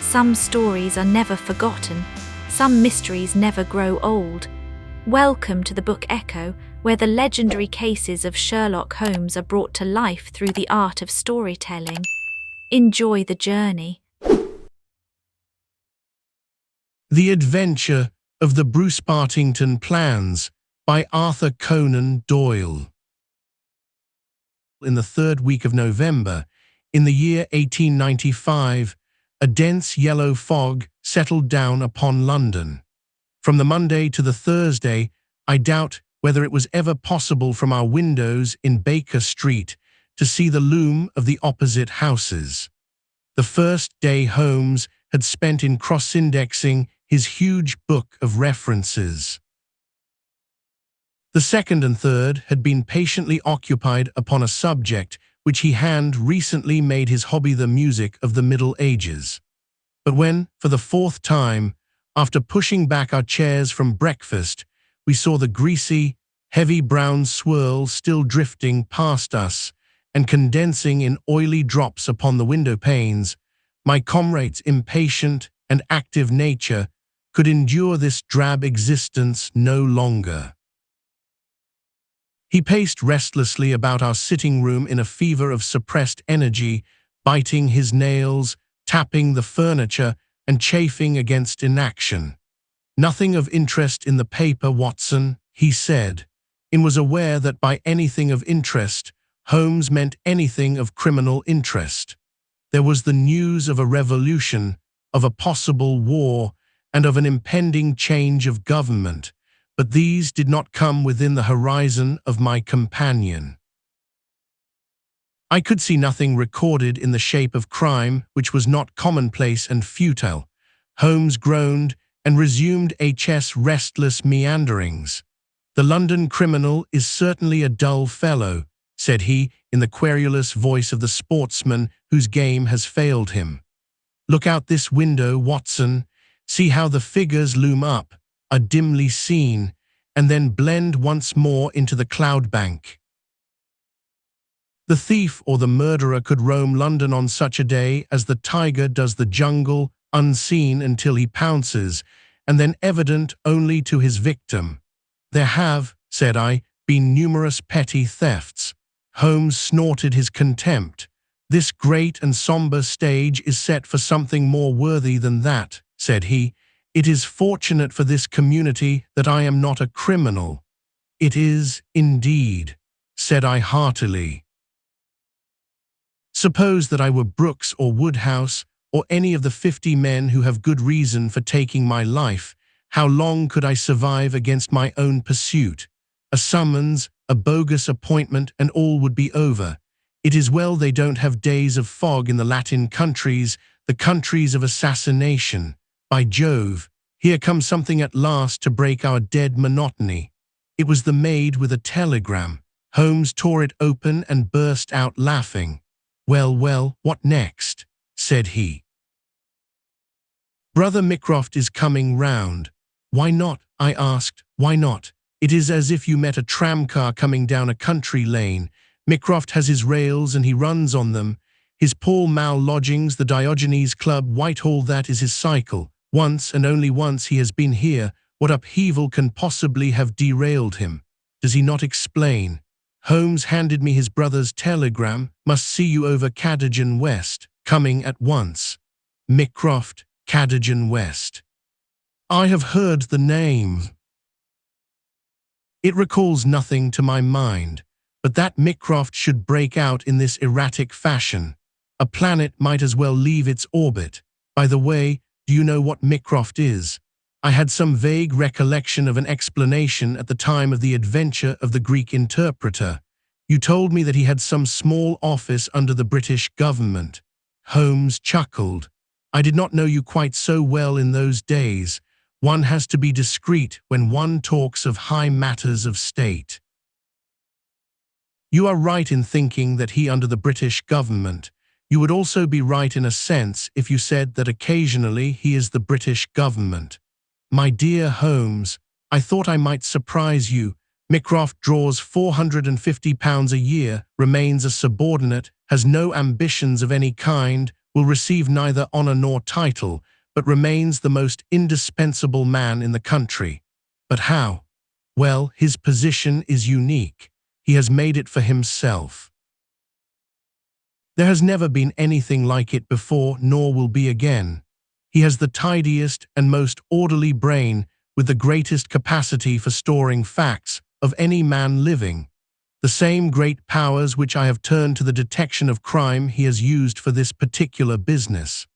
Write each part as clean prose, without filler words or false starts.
Some stories are never forgotten. Some mysteries never grow old. Welcome to the Book Echo, where the legendary cases of Sherlock Holmes are brought to life through the art of storytelling. Enjoy the journey. The Adventure of the Bruce-Partington Plans by Arthur Conan Doyle. In the third week of November, in the year 1895, a dense yellow fog settled down upon London. From the Monday to the Thursday, I doubt whether it was ever possible from our windows in Baker Street to see the loom of the opposite houses. The first day Holmes had spent in cross-indexing his huge book of references. The second and third had been patiently occupied upon a subject which he had recently made his hobby, the music of the Middle Ages. But when, for the fourth time, after pushing back our chairs from breakfast, we saw the greasy, heavy brown swirl still drifting past us and condensing in oily drops upon the window panes, my comrade's impatient and active nature could endure this drab existence no longer. He paced restlessly about our sitting room in a fever of suppressed energy, biting his nails, tapping the furniture, and chafing against inaction. "Nothing of interest in the paper, Watson," he said, and was aware that by anything of interest, Holmes meant anything of criminal interest. There was the news of a revolution, of a possible war, and of an impending change of government, but these did not come within the horizon of my companion. I could see nothing recorded in the shape of crime which was not commonplace and futile. Holmes groaned and resumed H.S. restless meanderings. "The London criminal is certainly a dull fellow," said he in the querulous voice of the sportsman whose game has failed him. "Look out this window, Watson. See how the figures loom up, are dimly seen, and then blend once more into the cloud bank. The thief or the murderer could roam London on such a day as the tiger does the jungle, unseen until he pounces, and then evident only to his victim. There have," said I, "been numerous petty thefts." Holmes snorted his contempt. "This great and sombre stage is set for something more worthy than that," said he. "It is fortunate for this community that I am not a criminal." "It is, indeed," said I heartily. "Suppose that I were Brooks or Woodhouse, or any of the 50 men who have good reason for taking my life, how long could I survive against my own pursuit? A summons, a bogus appointment, and all would be over. It is well they don't have days of fog in the Latin countries, the countries of assassination. By Jove, here comes something at last to break our dead monotony." It was the maid with a telegram. Holmes tore it open and burst out laughing. "Well, well, what next?" said he. "Brother Mycroft is coming round." "Why not?" I asked. "Why not? It is as if you met a tramcar coming down a country lane. Mycroft has his rails and he runs on them. His Pall Mall lodgings, the Diogenes Club, Whitehall, that is his cycle. Once and only once he has been here. What upheaval can possibly have derailed him? Does he not explain? Holmes handed me his brother's telegram. Must see you over Cadogan West. Coming at once. Mycroft, Cadogan West. I have heard the name. It recalls nothing to my mind, but that Mycroft should break out in this erratic fashion. A planet might as well leave its orbit. By the way, do you know what Mycroft is? I had some vague recollection of an explanation at the time of the adventure of the Greek interpreter. You told me that he had some small office under the British government. Holmes chuckled. I did not know you quite so well in those days. One has to be discreet when one talks of high matters of state. You are right in thinking that he under the British government. You would also be right in a sense if you said that occasionally he is the British government. My dear Holmes, I thought I might surprise you. Mycroft draws £450 a year, remains a subordinate, has no ambitions of any kind, will receive neither honor nor title, but remains the most indispensable man in the country. But how? Well, his position is unique. He has made it for himself. There has never been anything like it before, nor will be again. He has the tidiest and most orderly brain with the greatest capacity for storing facts of any man living. The same great powers which I have turned to the detection of crime he has used for this particular business.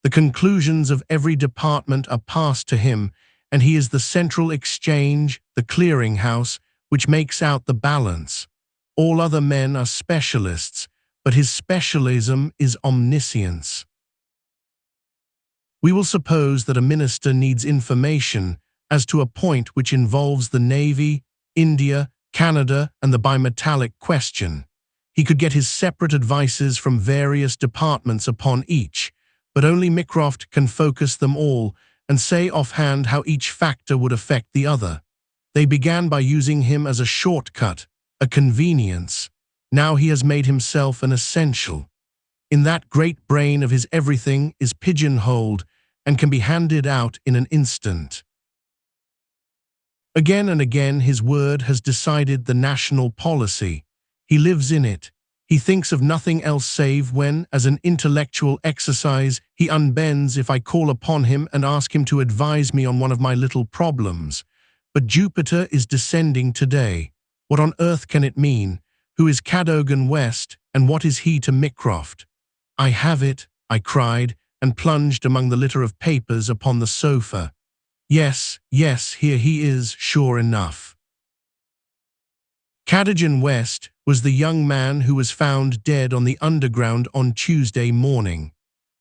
The conclusions of every department are passed to him, and he is the central exchange, the clearing-house, which makes out the balance. All other men are specialists, but his specialism is omniscience. We will suppose that a minister needs information as to a point which involves the Navy, India, Canada, and the bimetallic question. He could get his separate advices from various departments upon each, but only Mycroft can focus them all and say offhand how each factor would affect the other. They began by using him as a shortcut, a convenience. Now he has made himself an essential. In that great brain of his everything is pigeonholed and can be handed out in an instant. Again and again his word has decided the national policy. He lives in it. He thinks of nothing else save when, as an intellectual exercise, he unbends if I call upon him and ask him to advise me on one of my little problems. But Jupiter is descending today. What on earth can it mean? Who is Cadogan West, and what is he to Mycroft? I have it, I cried, and plunged among the litter of papers upon the sofa. Yes, yes, here he is, sure enough. Cadogan West was the young man who was found dead on the Underground on Tuesday morning.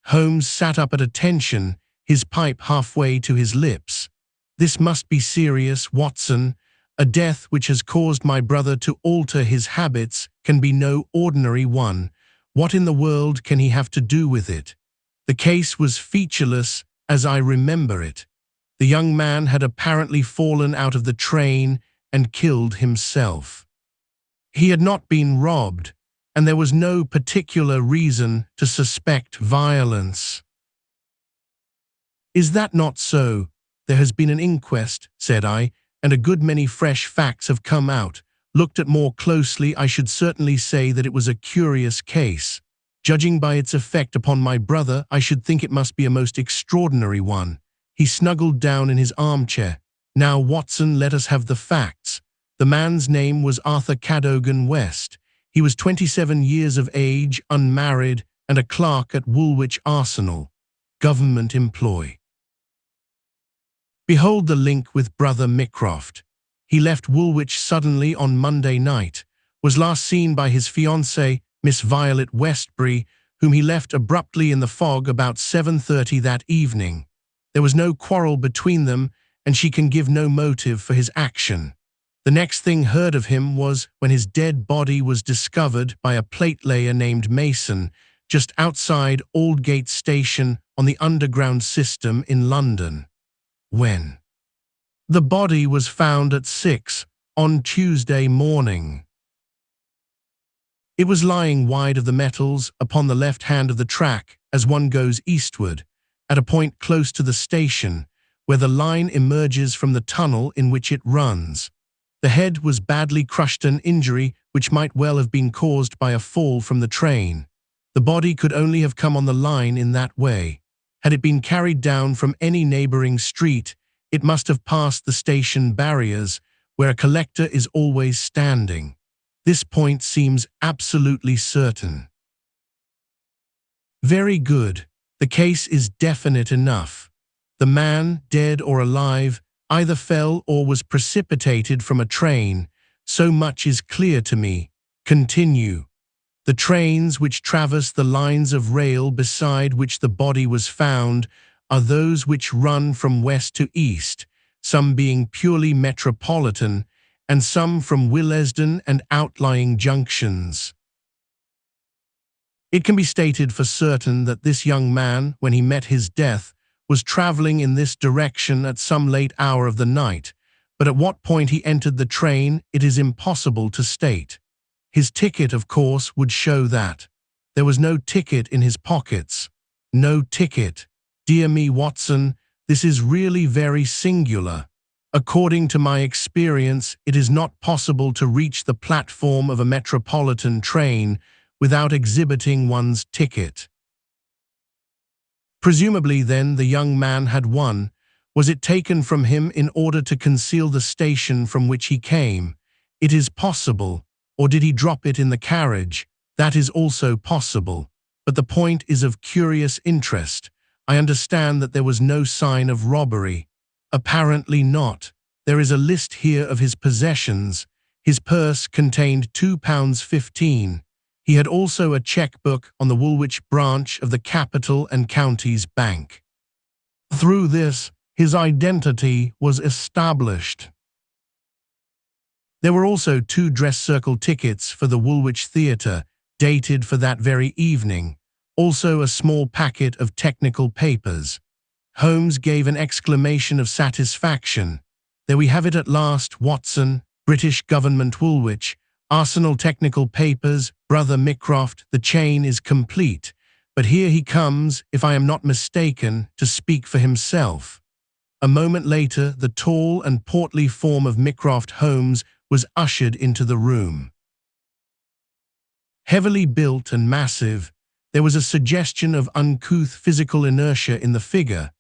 Holmes sat up at attention, his pipe halfway to his lips. This must be serious, Watson. A death which has caused my brother to alter his habits can be no ordinary one. What in the world can he have to do with it? The case was featureless as I remember it. The young man had apparently fallen out of the train and killed himself. He had not been robbed, and there was no particular reason to suspect violence. Is that not so? There has been an inquest, said I, and a good many fresh facts have come out. Looked at more closely, I should certainly say that it was a curious case. Judging by its effect upon my brother, I should think it must be a most extraordinary one. He snuggled down in his armchair. Now, Watson, let us have the facts. The man's name was Arthur Cadogan West. He was 27 years of age, unmarried, and a clerk at Woolwich Arsenal. Government employ. Behold the link with brother Mycroft. He left Woolwich suddenly on Monday night, was last seen by his fiancée, Miss Violet Westbury, whom he left abruptly in the fog about 7:30 that evening. There was no quarrel between them, and she can give no motive for his action. The next thing heard of him was when his dead body was discovered by a platelayer named Mason, just outside Aldgate Station on the Underground system in London. When? The body was found at 6 on Tuesday morning. It was lying wide of the metals upon the left hand of the track as one goes eastward, at a point close to the station, where the line emerges from the tunnel in which it runs. The head was badly crushed, an injury which might well have been caused by a fall from the train. The body could only have come on the line in that way. Had it been carried down from any neighboring street, it must have passed the station barriers, where a collector is always standing. This point seems absolutely certain. Very good. The case is definite enough. The man, dead or alive, either fell or was precipitated from a train. So much is clear to me. Continue. The trains which traverse the lines of rail beside which the body was found are those which run from west to east, some being purely metropolitan, and some from Willesden and outlying junctions. It can be stated for certain that this young man, when he met his death, was travelling in this direction at some late hour of the night, but at what point he entered the train it is impossible to state. His ticket, of course, would show that. There was no ticket in his pockets. No ticket. Dear me, Watson, this is really very singular. According to my experience, it is not possible to reach the platform of a metropolitan train without exhibiting one's ticket. Presumably, then, the young man had one. Was it taken from him in order to conceal the station from which he came? It is possible. Or did he drop it in the carriage? That is also possible. But the point is of curious interest. I understand that there was no sign of robbery. Apparently not. There is a list here of his possessions. His purse contained £2.15. He had also a checkbook on the Woolwich branch of the Capital and Counties Bank. Through this, his identity was established. There were also 2 dress circle tickets for the Woolwich Theatre, dated for that very evening, also a small packet of technical papers. Holmes gave an exclamation of satisfaction. There we have it at last, Watson. British Government Woolwich. Arsenal technical papers, brother Mycroft, the chain is complete. But here he comes, if I am not mistaken, to speak for himself. A moment later, the tall and portly form of Mycroft Holmes was ushered into the room. Heavily built and massive, there was a suggestion of uncouth physical inertia in the figure,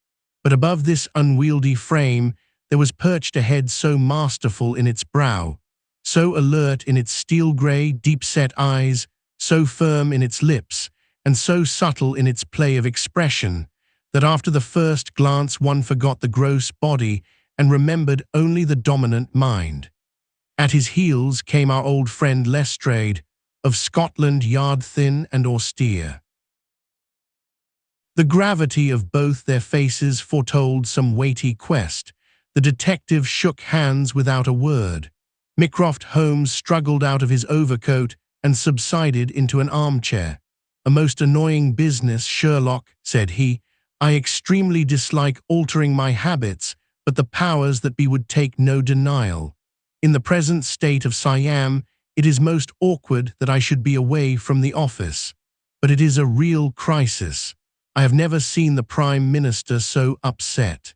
but above this unwieldy frame there was perched a head so masterful in its brow, so alert in its steel-grey, deep-set eyes, so firm in its lips, and so subtle in its play of expression, that after the first glance one forgot the gross body and remembered only the dominant mind. At his heels came our old friend Lestrade, of Scotland Yard, thin and austere. The gravity of both their faces foretold some weighty quest. The detective shook hands without a word. Mycroft Holmes struggled out of his overcoat and subsided into an armchair. "A most annoying business, Sherlock," said he. "I extremely dislike altering my habits, but the powers that be would take no denial. In the present state of Siam, it is most awkward that I should be away from the office. But it is a real crisis. I have never seen the Prime Minister so upset.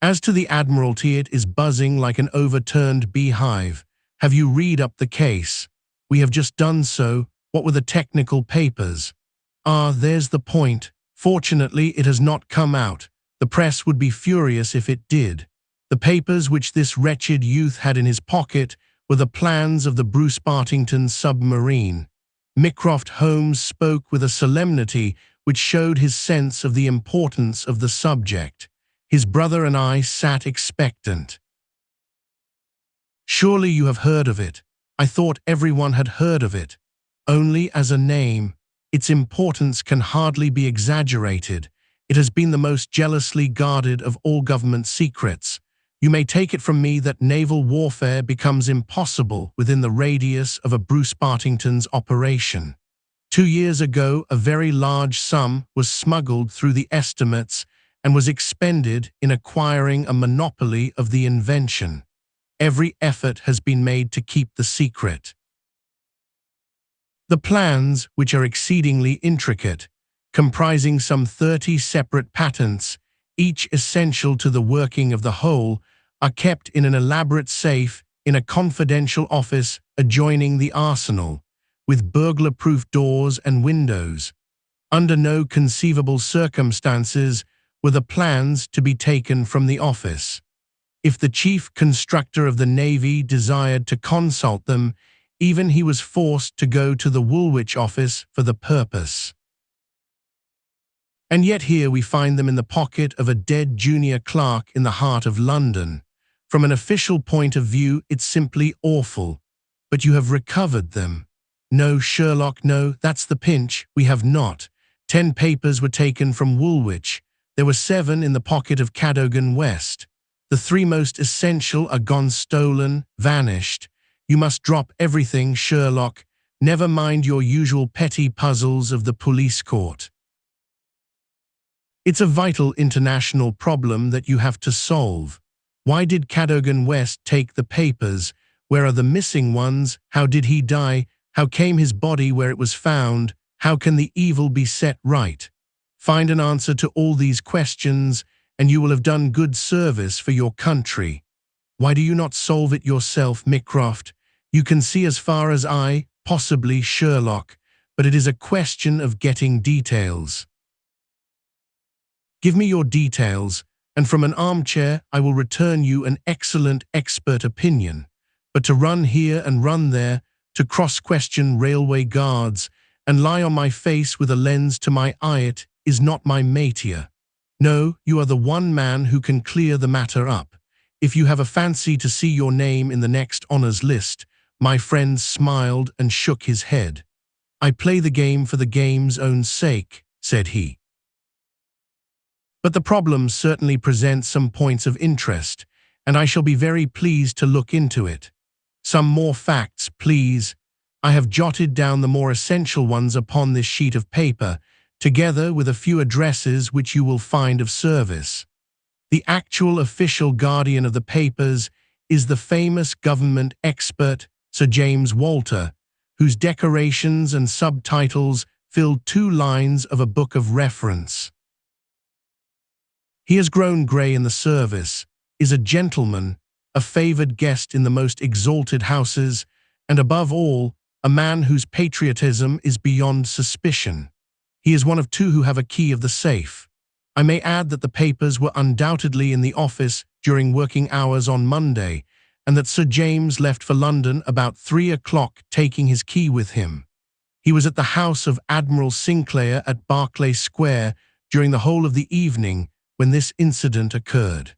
As to the Admiralty, it is buzzing like an overturned beehive. Have you read up the case? We have just done so. What were the technical papers? Ah, there's the point. Fortunately, it has not come out. The press would be furious if it did. The papers which this wretched youth had in his pocket were the plans of the Bruce-Partington submarine. Mycroft Holmes spoke with a solemnity which showed his sense of the importance of the subject. His brother and I sat expectant. "Surely you have heard of it. I thought everyone had heard of it. Only as a name. Its importance can hardly be exaggerated. It has been the most jealously guarded of all government secrets. You may take it from me that naval warfare becomes impossible within the radius of a Bruce-Partington's operation. 2 years ago, a very large sum was smuggled through the estimates and was expended in acquiring a monopoly of the invention. Every effort has been made to keep the secret. The plans, which are exceedingly intricate, comprising some 30 separate patents, each essential to the working of the whole, are kept in an elaborate safe in a confidential office adjoining the arsenal, with burglar-proof doors and windows. Under no conceivable circumstances were the plans to be taken from the office. If the chief constructor of the Navy desired to consult them, even he was forced to go to the Woolwich office for the purpose. And yet here we find them in the pocket of a dead junior clerk in the heart of London. From an official point of view, it's simply awful. But you have recovered them. No, Sherlock, no, that's the pinch. We have not. 10 papers were taken from Woolwich. There were 7 in the pocket of Cadogan West. The 3 most essential are gone, stolen, vanished. You must drop everything, Sherlock. Never mind your usual petty puzzles of the police court. It's a vital international problem that you have to solve. Why did Cadogan West take the papers? Where are the missing ones? How did he die? How came his body where it was found? How can the evil be set right? Find an answer to all these questions, and you will have done good service for your country. Why do you not solve it yourself, Mycroft? You can see as far as I, possibly Sherlock, but it is a question of getting details. Give me your details, and from an armchair I will return you an excellent expert opinion. But to run here and run there, to cross-question railway guards, and lie on my face with a lens to my eye, it is not my métier. No, you are the one man who can clear the matter up. If you have a fancy to see your name in the next honours list, my friend smiled and shook his head. I play the game for the game's own sake, said he. But the problem certainly presents some points of interest, and I shall be very pleased to look into it. Some more facts, please. I have jotted down the more essential ones upon this sheet of paper, together with a few addresses which you will find of service. The actual official guardian of the papers is the famous government expert, Sir James Walter, whose decorations and subtitles filled 2 lines of a book of reference. He has grown grey in the service, is a gentleman, a favoured guest in the most exalted houses, and above all, a man whose patriotism is beyond suspicion. He is one of 2 who have a key of the safe. I may add that the papers were undoubtedly in the office during working hours on Monday, and that Sir James left for London about 3 o'clock, taking his key with him. He was at the house of Admiral Sinclair at Berkeley Square during the whole of the evening when this incident occurred.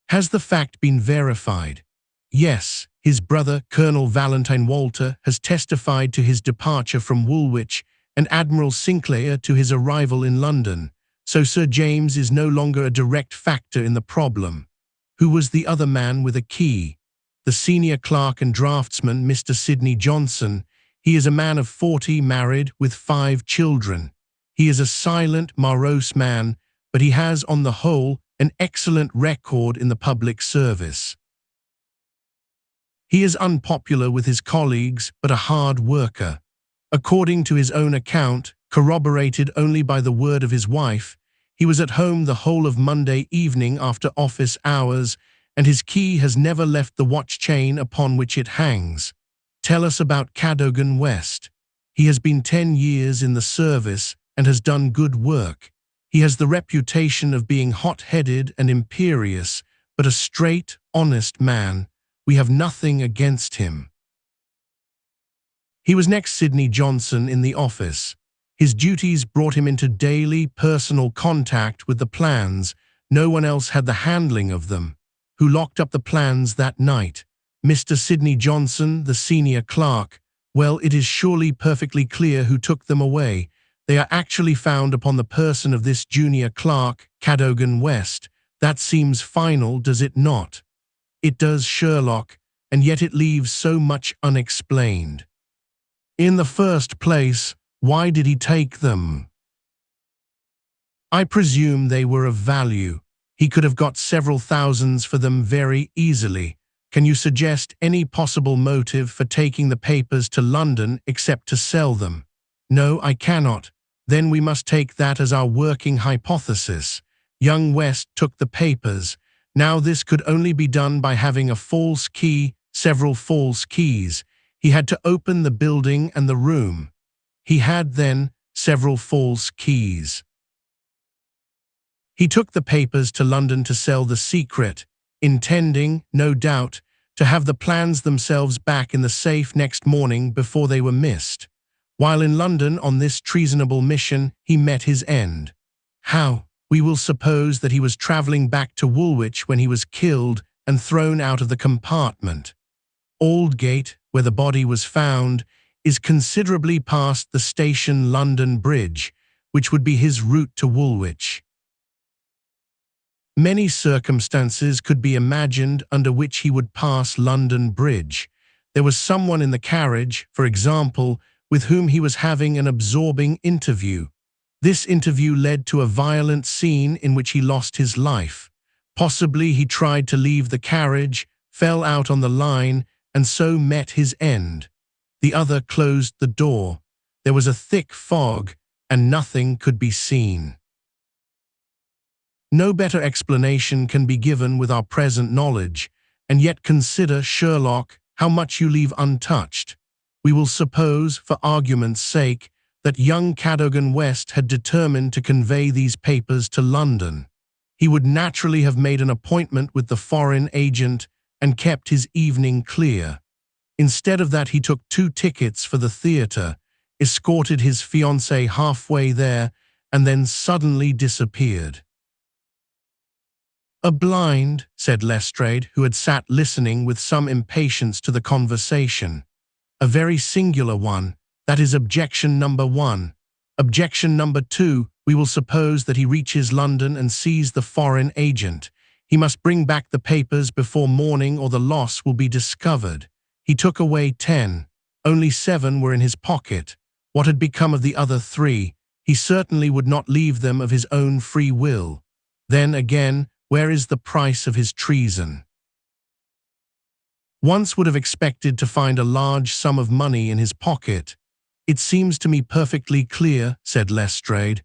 Has the fact been verified? Yes, his brother, Colonel Valentine Walter, has testified to his departure from Woolwich and Admiral Sinclair to his arrival in London, so Sir James is no longer a direct factor in the problem. Who was the other man with a key? The senior clerk and draftsman, Mr. Sidney Johnson. He is a man of 40, married, with 5 children. He is a silent, morose man, but he has, on the whole, an excellent record in the public service. He is unpopular with his colleagues, but a hard worker. According to his own account, corroborated only by the word of his wife, he was at home the whole of Monday evening after office hours, and his key has never left the watch chain upon which it hangs. Tell us about Cadogan West. He has been 10 years in the service and has done good work. He has the reputation of being hot-headed and imperious, but a straight, honest man. We have nothing against him. He was next Sidney Johnson in the office. His duties brought him into daily personal contact with the plans. No one else had the handling of them. Who locked up the plans that night? Mr. Sidney Johnson, the senior clerk. Well, it is surely perfectly clear who took them away. They are actually found upon the person of this junior clerk, Cadogan West. That seems final, does it not? It does, Sherlock, and yet it leaves so much unexplained. In the first place, why did he take them? I presume they were of value. He could have got several thousands for them very easily. Can you suggest any possible motive for taking the papers to London except to sell them? No, I cannot. Then we must take that as our working hypothesis. Young West took the papers. Now this could only be done by having a false key, several false keys. He had to open the building and the room. He had then several false keys. He took the papers to London to sell the secret, intending, no doubt, to have the plans themselves back in the safe next morning before they were missed. While in London on this treasonable mission, he met his end. How? We will suppose that he was travelling back to Woolwich when he was killed and thrown out of the compartment. Aldgate, where the body was found, is considerably past the station London Bridge, which would be his route to Woolwich. Many circumstances could be imagined under which he would pass London Bridge. There was someone in the carriage, for example, with whom he was having an absorbing interview. This interview led to a violent scene in which he lost his life. Possibly he tried to leave the carriage, fell out on the line, and so met his end. The other closed the door. There was a thick fog, and nothing could be seen. No better explanation can be given with our present knowledge, and yet consider, Sherlock, how much you leave untouched. We will suppose, for argument's sake, that young Cadogan West had determined to convey these papers to London. He would naturally have made an appointment with the foreign agent and kept his evening clear. Instead of that, he took 2 tickets for the theatre, escorted his fiancée halfway there, and then suddenly disappeared. "A blind," said Lestrade, who had sat listening with some impatience to the conversation. "A very singular one. That is objection number 1. Objection number 2, we will suppose that he reaches London and sees the foreign agent. He must bring back the papers before morning or the loss will be discovered. He took away 10. Only 7 were in his pocket. What had become of the other 3? He certainly would not leave them of his own free will. Then again, where is the price of his treason? Once would have expected to find a large sum of money in his pocket. It seems to me perfectly clear," said Lestrade.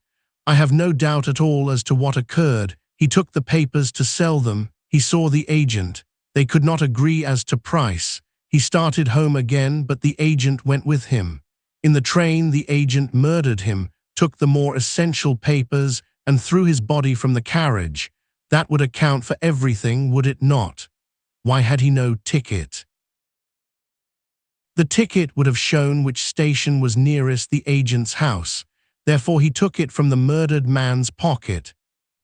"I have no doubt at all as to what occurred. He took the papers to sell them. He saw the agent. They could not agree as to price. He started home again, but the agent went with him. In the train, the agent murdered him, took the more essential papers, and threw his body from the carriage. That would account for everything, would it not? Why had he no ticket? The ticket would have shown which station was nearest the agent's house. Therefore he took it from the murdered man's pocket."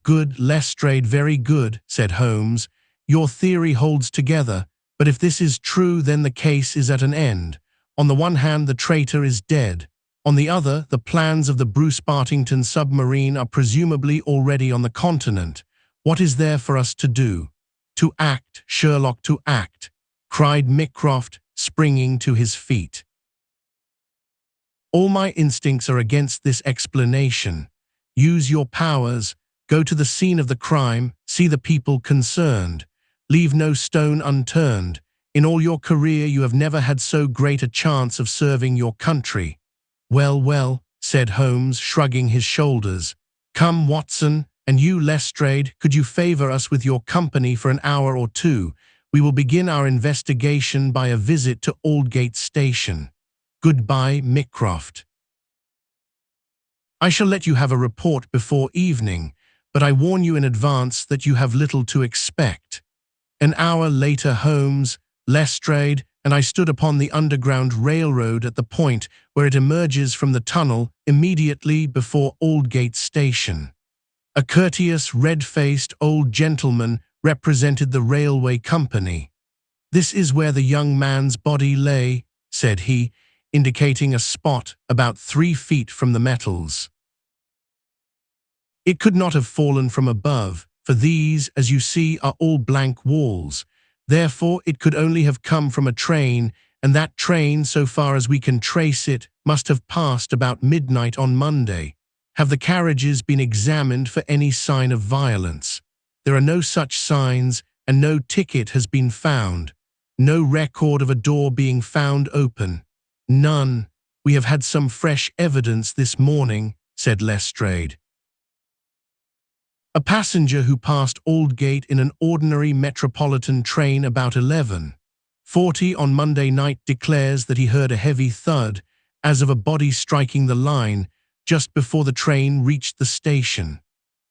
"Good, Lestrade, very good," said Holmes. "Your theory holds together, but if this is true, then the case is at an end. On the one hand, the traitor is dead. On the other, the plans of the Bruce-Partington submarine are presumably already on the continent. What is there for us to do?" "To act, Sherlock, to act," cried Mycroft, springing to his feet. "All my instincts are against this explanation. Use your powers, go to the scene of the crime, see the people concerned. Leave no stone unturned. In all your career you have never had so great a chance of serving your country." "Well, well," said Holmes, shrugging his shoulders. "Come, Watson, and you, Lestrade, could you favour us with your company for an hour or 2? We will begin our investigation by a visit to Aldgate Station. Goodbye, Mycroft. I shall let you have a report before evening, but I warn you in advance that you have little to expect." An hour later, Holmes, Lestrade, and I stood upon the Underground Railroad at the point where it emerges from the tunnel immediately before Aldgate Station. A courteous, red-faced old gentleman represented the railway company. "This is where the young man's body lay," said he, indicating a spot about 3 feet from the metals. "It could not have fallen from above, for these, as you see, are all blank walls. Therefore, it could only have come from a train, and that train, so far as we can trace it, must have passed about midnight on Monday. Have the carriages been examined for any sign of violence? There are no such signs, and no ticket has been found. No record of a door being found open. None. We have had some fresh evidence this morning," said Lestrade. "A passenger who passed Aldgate in an ordinary metropolitan train about 11:40 on Monday night declares that he heard a heavy thud, as of a body striking the line, just before the train reached the station.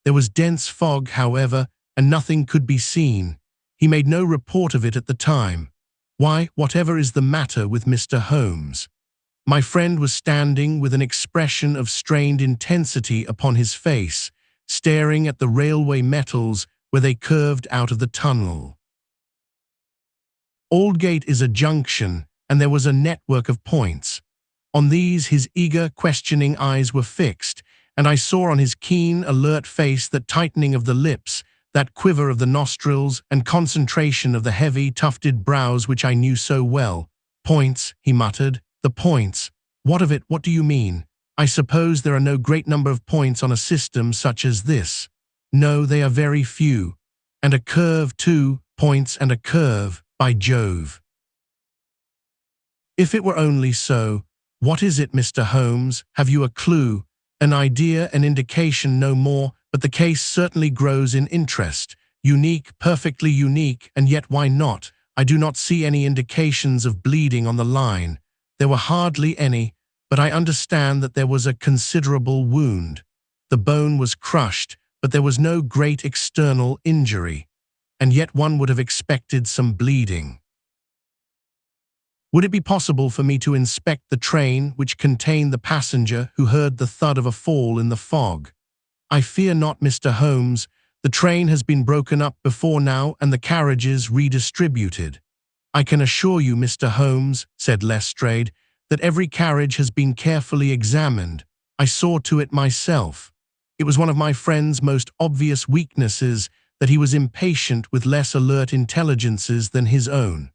There was dense fog, however, and nothing could be seen. He made no report of it at the time. Why, whatever is the matter with Mr. Holmes?" My friend was standing with an expression of strained intensity upon his face, staring at the railway metals where they curved out of the tunnel. Aldgate is a junction, and there was a network of points. On these his eager, questioning eyes were fixed, and I saw on his keen, alert face that tightening of the lips, that quiver of the nostrils, and concentration of the heavy, tufted brows which I knew so well. "Points," he muttered. "The points. What of it? What do you mean? I suppose there are no great number of points on a system such as this." "No, they are very few. And a curve too, points and a curve, by Jove." "If it were only so, What is it, Mr. Holmes? Have you a clue? An idea, an indication, no more, but the case certainly grows in interest. Unique, perfectly unique, and yet why not? I do not see any indications of bleeding on the line. There were hardly any, but I understand that there was a considerable wound. The bone was crushed, but there was no great external injury. And yet one would have expected some bleeding. Would it be possible for me to inspect the train which contained the passenger who heard the thud of a fall in the fog? I fear not, Mr. Holmes. The train has been broken up before now and the carriages redistributed. I can assure you, Mr. Holmes, said Lestrade, that every carriage has been carefully examined. I saw to it myself. It was one of my friend's most obvious weaknesses that he was impatient with less alert intelligences than his own.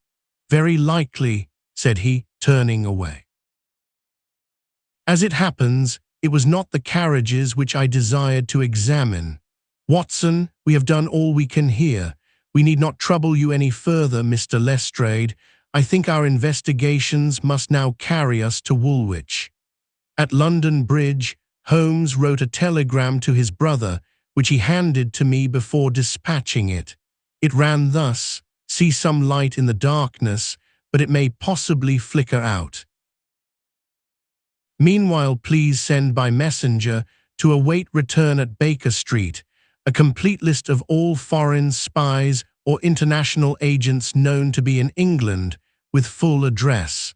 Very likely, said he, turning away. As it happens, it was not the carriages which I desired to examine. Watson, we have done all we can here. We need not trouble you any further, Mr. Lestrade. I think our investigations must now carry us to Woolwich. At London Bridge, Holmes wrote a telegram to his brother, which he handed to me before dispatching it. It ran thus: see some light in the darkness, but it may possibly flicker out. Meanwhile, please send by messenger to await return at Baker Street a complete list of all foreign spies or international agents known to be in England, with full address.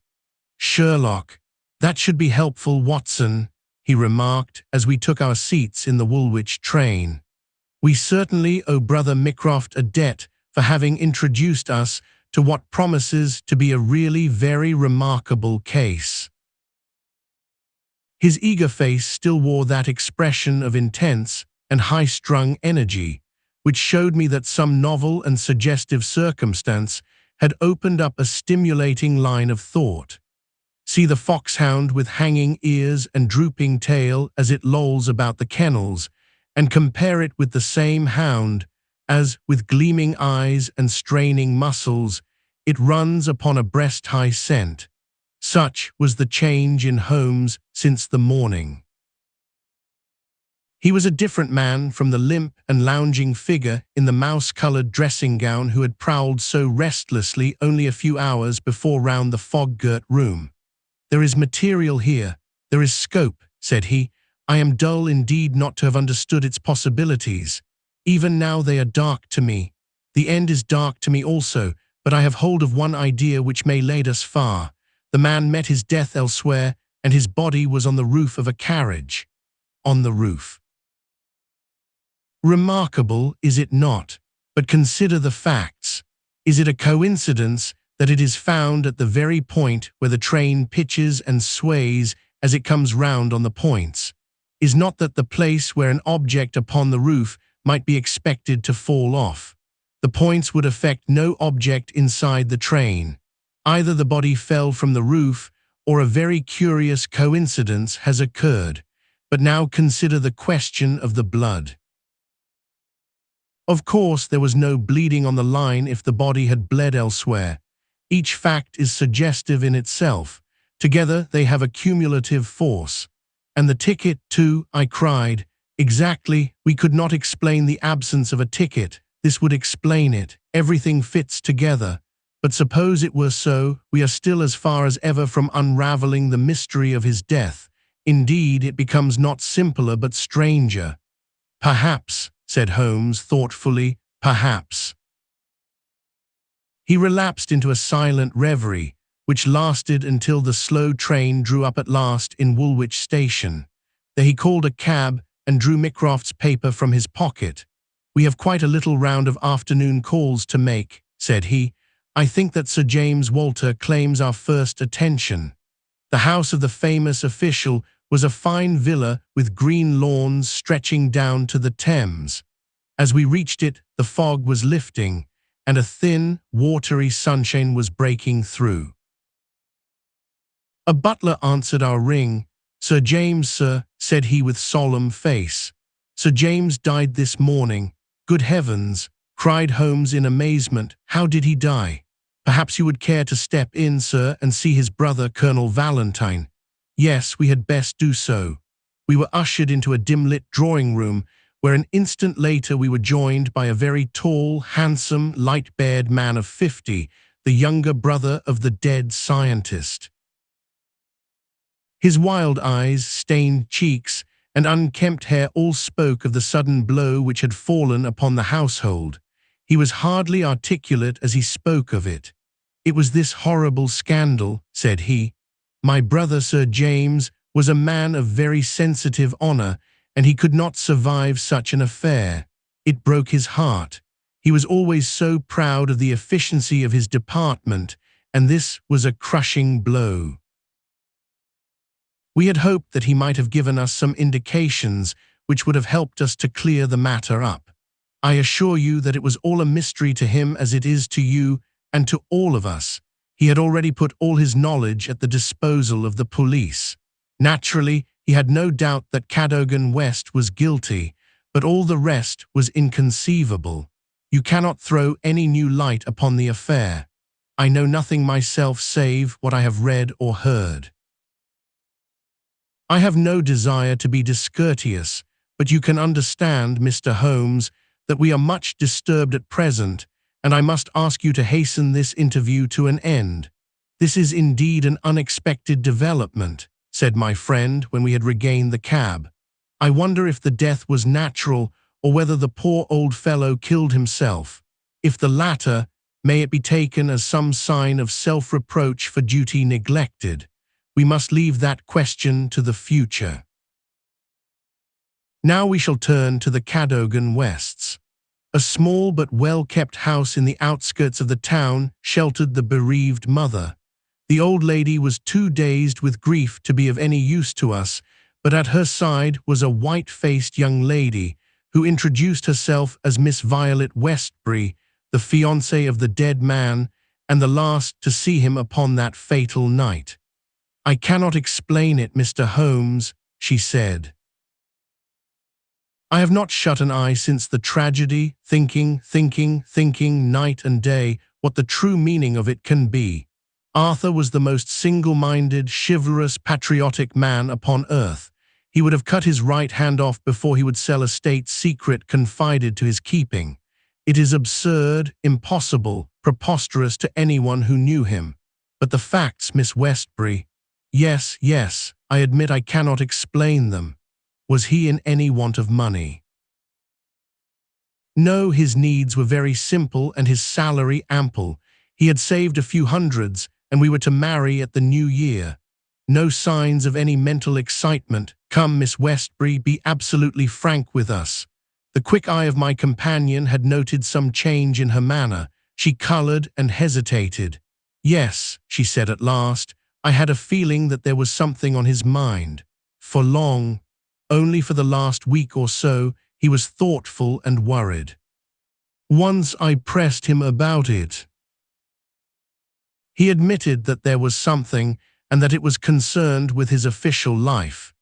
Sherlock, that should be helpful, Watson, he remarked as we took our seats in the Woolwich train. We certainly owe Brother Mycroft a debt for having introduced us to what promises to be a really very remarkable case. His eager face still wore that expression of intense and high-strung energy, which showed me that some novel and suggestive circumstance had opened up a stimulating line of thought. See the foxhound with hanging ears and drooping tail as it lolls about the kennels, and compare it with the same hound as, with gleaming eyes and straining muscles, it runs upon a breast-high scent. Such was the change in Holmes since the morning. He was a different man from the limp and lounging figure in the mouse-colored dressing gown who had prowled so restlessly only a few hours before round the fog-girt room. There is material here, there is scope, said he. I am dull indeed not to have understood its possibilities. Even now they are dark to me. The end is dark to me also, but I have hold of one idea which may lead us far. The man met his death elsewhere, and his body was on the roof of a carriage. On the roof. Remarkable, is it not? But consider the facts. Is it a coincidence that it is found at the very point where the train pitches and sways as it comes round on the points? Is not that the place where an object upon the roof might be expected to fall off? The points would affect no object inside the train. Either the body fell from the roof, or a very curious coincidence has occurred. But now consider the question of the blood. Of course, there was no bleeding on the line if the body had bled elsewhere. Each fact is suggestive in itself. Together they have a cumulative force. And the ticket, too, I cried. Exactly, we could not explain the absence of a ticket. This would explain it. Everything fits together. But suppose it were so, we are still as far as ever from unraveling the mystery of his death. Indeed, it becomes not simpler but stranger. Perhaps, said Holmes thoughtfully, perhaps. He relapsed into a silent reverie, which lasted until the slow train drew up at last in Woolwich station. There he called a cab and drew Mycroft's paper from his pocket. We have quite a little round of afternoon calls to make, said he. I think that Sir James Walter claims our first attention. The house of the famous official was a fine villa with green lawns stretching down to the Thames. As we reached it, the fog was lifting, and a thin, watery sunshine was breaking through. A butler answered our ring. Sir James, sir, said he with solemn face. Sir James died this morning. Good heavens, cried Holmes in amazement. How did he die? Perhaps you would care to step in, sir, and see his brother, Colonel Valentine. Yes, we had best do so. We were ushered into a dim-lit drawing room, where an instant later we were joined by a very tall, handsome, light-haired man of 50, the younger brother of the dead scientist. His wild eyes, stained cheeks, and unkempt hair all spoke of the sudden blow which had fallen upon the household. He was hardly articulate as he spoke of it. "It was this horrible scandal," said he. "My brother Sir James was a man of very sensitive honor, and he could not survive such an affair. It broke his heart. He was always so proud of the efficiency of his department, and this was a crushing blow. We had hoped that he might have given us some indications which would have helped us to clear the matter up. I assure you that it was all a mystery to him as it is to you and to all of us. He had already put all his knowledge at the disposal of the police. Naturally, he had no doubt that Cadogan West was guilty, but all the rest was inconceivable. You cannot throw any new light upon the affair. I know nothing myself save what I have read or heard. I have no desire to be discourteous, but you can understand, Mr. Holmes, that we are much disturbed at present, and I must ask you to hasten this interview to an end. This is indeed an unexpected development," said my friend when we had regained the cab. "I wonder if the death was natural or whether the poor old fellow killed himself. If the latter, may it be taken as some sign of self-reproach for duty neglected. We must leave that question to the future. Now we shall turn to the Cadogan Wests. A small but well-kept house in the outskirts of the town sheltered the bereaved mother. The old lady was too dazed with grief to be of any use to us, but at her side was a white-faced young lady who introduced herself as Miss Violet Westbury, the fiancée of the dead man, and the last to see him upon that fatal night. "I cannot explain it, Mr. Holmes," she said. "I have not shut an eye since the tragedy, thinking night and day what the true meaning of it can be. Arthur was the most single-minded, chivalrous, patriotic man upon earth. He would have cut his right hand off before he would sell a state secret confided to his keeping. It is absurd, impossible, preposterous to anyone who knew him. But the facts, Miss Westbury, yes, I admit I cannot explain them. Was he in any want of money? No, his needs were very simple and his salary ample. He had saved a few hundreds, and we were to marry at the new year. No signs of any mental excitement. Come, Miss Westbury, be absolutely frank with us." The quick eye of my companion had noted some change in her manner. She colored and hesitated. "Yes," she said at last, "I had a feeling that there was something on his mind. For long, only for the last week or so, he was thoughtful and worried. Once I pressed him about it. He admitted that there was something and that it was concerned with his official life.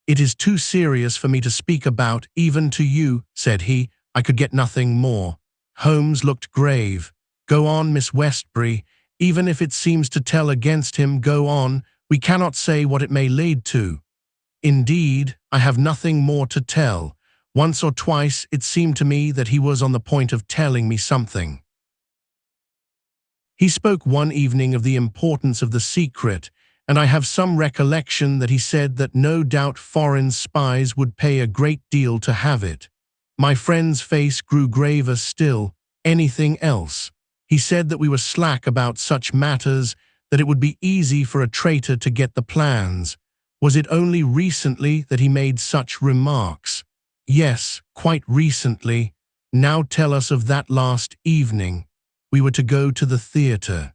It is too serious for me to speak about, even to you," said he. I could get nothing more. Holmes looked grave. "Go on, Miss Westbury. Even if it seems to tell against him, go on. We cannot say what it may lead to." "Indeed, I have nothing more to tell. Once or twice it seemed to me that he was on the point of telling me something. He spoke one evening of the importance of the secret, and I have some recollection that he said that no doubt foreign spies would pay a great deal to have it." My friend's face grew graver still. "Anything else?" "He said that we were slack about such matters, that it would be easy for a traitor to get the plans. Was it only recently that he made such remarks?" "Yes, quite recently." "Now tell us of that last evening." "We were to go to the theatre.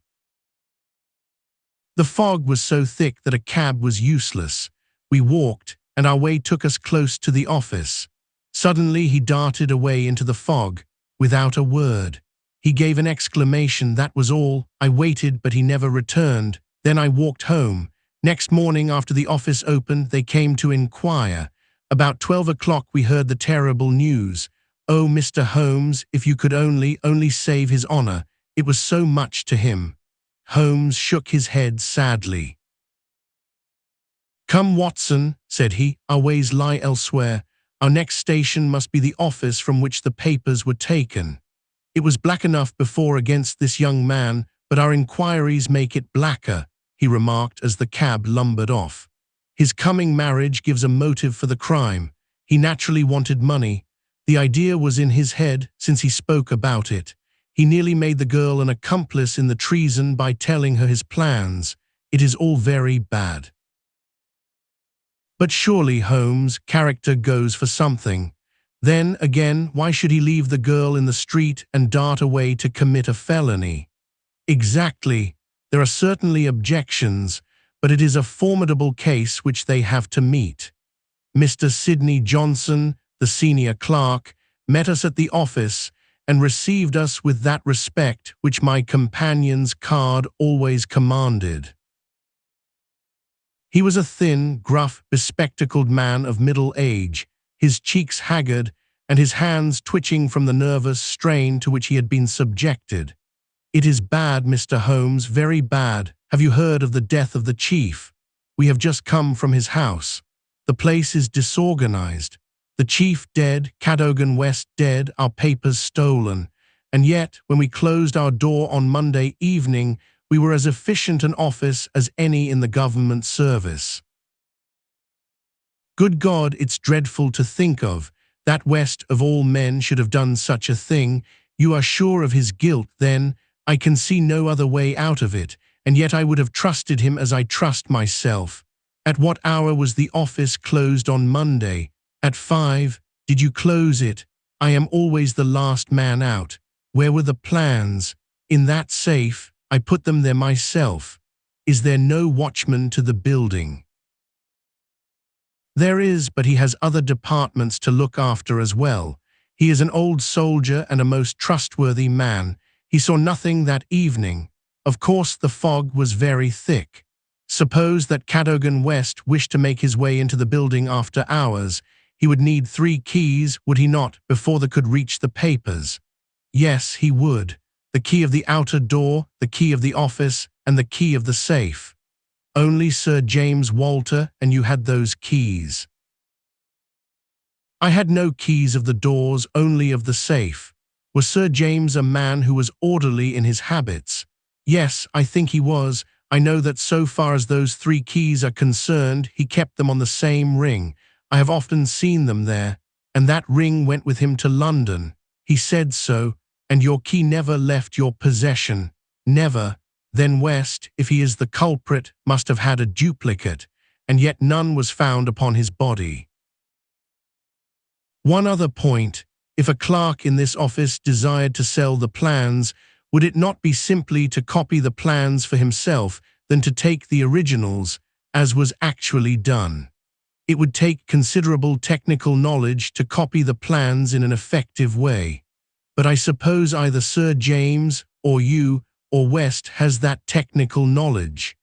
The fog was so thick that a cab was useless. We walked, and our way took us close to the office. Suddenly he darted away into the fog, without a word. He gave an exclamation, that was all. I waited, but he never returned. Then I walked home. Next morning, after the office opened, they came to inquire. About 12 o'clock we heard the terrible news. Oh, Mr. Holmes, if you could only save his honor. It was so much to him." Holmes shook his head sadly. "Come, Watson," said he, "our ways lie elsewhere. Our next station must be the office from which the papers were taken." It was black enough before against this young man, but our inquiries make it blacker, he remarked as the cab lumbered off. His coming marriage gives a motive for the crime. He naturally wanted money. The idea was in his head since he spoke about it. He nearly made the girl an accomplice in the treason by telling her his plans. It is all very bad. But surely Holmes' character goes for something. Then, again, why should he leave the girl in the street and dart away to commit a felony? Exactly. There are certainly objections, but it is a formidable case which they have to meet. Mr. Sidney Johnson, the senior clerk, met us at the office and received us with that respect which my companion's card always commanded. He was a thin, gruff, bespectacled man of middle age, his cheeks haggard and his hands twitching from the nervous strain to which he had been subjected. "It is bad, Mr. Holmes, very bad. Have you heard of the death of the chief? We have just come from his house. The place is disorganized. The chief dead, Cadogan West dead, our papers stolen. And yet, when we closed our door on Monday evening, we were as efficient an office as any in the government service. Good God, it's dreadful to think of. That West of all men should have done such a thing. You are sure of his guilt, then? I can see no other way out of it, and yet I would have trusted him as I trust myself. At what hour was the office closed on Monday? At 5. Did you close it? I am always the last man out. Where were the plans? In that safe. I put them there myself. Is there no watchman to the building? There is, but he has other departments to look after as well. He is an old soldier and a most trustworthy man. He saw nothing that evening. Of course, the fog was very thick. Suppose that Cadogan West wished to make his way into the building after hours. He would need 3 keys, would he not, before they could reach the papers? Yes, he would. The key of the outer door, the key of the office, and the key of the safe. Only Sir James Walter and you had those keys. I had no keys of the doors, only of the safe. Was Sir James a man who was orderly in his habits? Yes, I think he was. I know that so far as those 3 keys are concerned, he kept them on the same ring. I have often seen them there, and that ring went with him to London. He said so, and your key never left your possession. Never. Then West, if he is the culprit, must have had a duplicate, and yet none was found upon his body. One other point. If a clerk in this office desired to sell the plans, would it not be simply to copy the plans for himself than to take the originals, as was actually done? It would take considerable technical knowledge to copy the plans in an effective way. But I suppose either Sir James, or you, or West has that technical knowledge.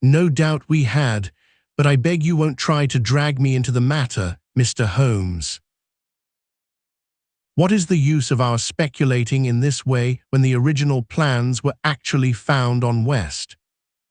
No doubt we had, but I beg you won't try to drag me into the matter, Mr. Holmes. What is the use of our speculating in this way when the original plans were actually found on West?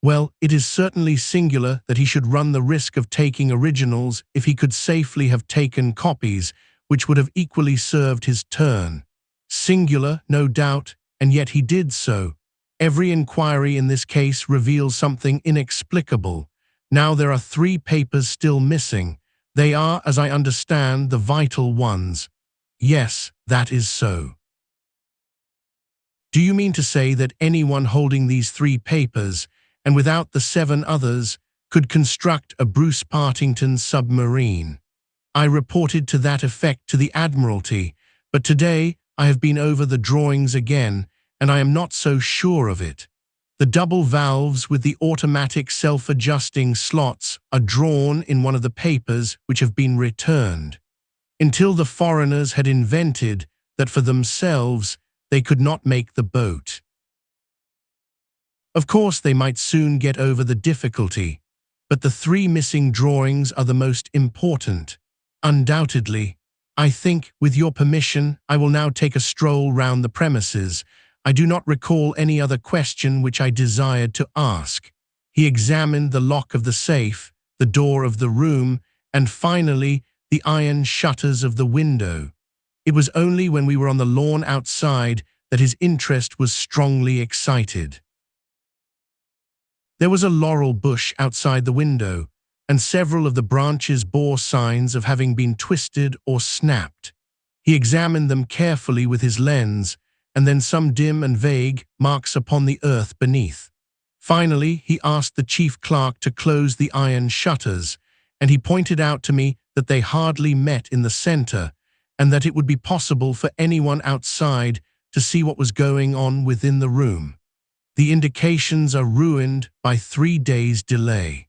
Well, it is certainly singular that he should run the risk of taking originals if he could safely have taken copies, which would have equally served his turn. Singular, no doubt, and yet he did so. Every inquiry in this case reveals something inexplicable. Now there are 3 papers still missing. They are, as I understand, the vital ones. Yes, that is so. Do you mean to say that anyone holding these 3 papers, and without the 7 others, could construct a Bruce-Partington submarine? I reported to that effect to the Admiralty, but today I have been over the drawings again, and I am not so sure of it. The double valves with the automatic self-adjusting slots are drawn in one of the papers which have been returned. Until the foreigners had invented that for themselves they could not make the boat. Of course they might soon get over the difficulty, but the 3 missing drawings are the most important. Undoubtedly. I think, with your permission, I will now take a stroll round the premises. I do not recall any other question which I desired to ask. He examined the lock of the safe, the door of the room, and finally, the iron shutters of the window. It was only when we were on the lawn outside that his interest was strongly excited. There was a laurel bush outside the window, and several of the branches bore signs of having been twisted or snapped. He examined them carefully with his lens, and then some dim and vague marks upon the earth beneath. Finally, he asked the chief clerk to close the iron shutters, and he pointed out to me that they hardly met in the center, and that it would be possible for anyone outside to see what was going on within the room. The indications are ruined by 3 days' delay.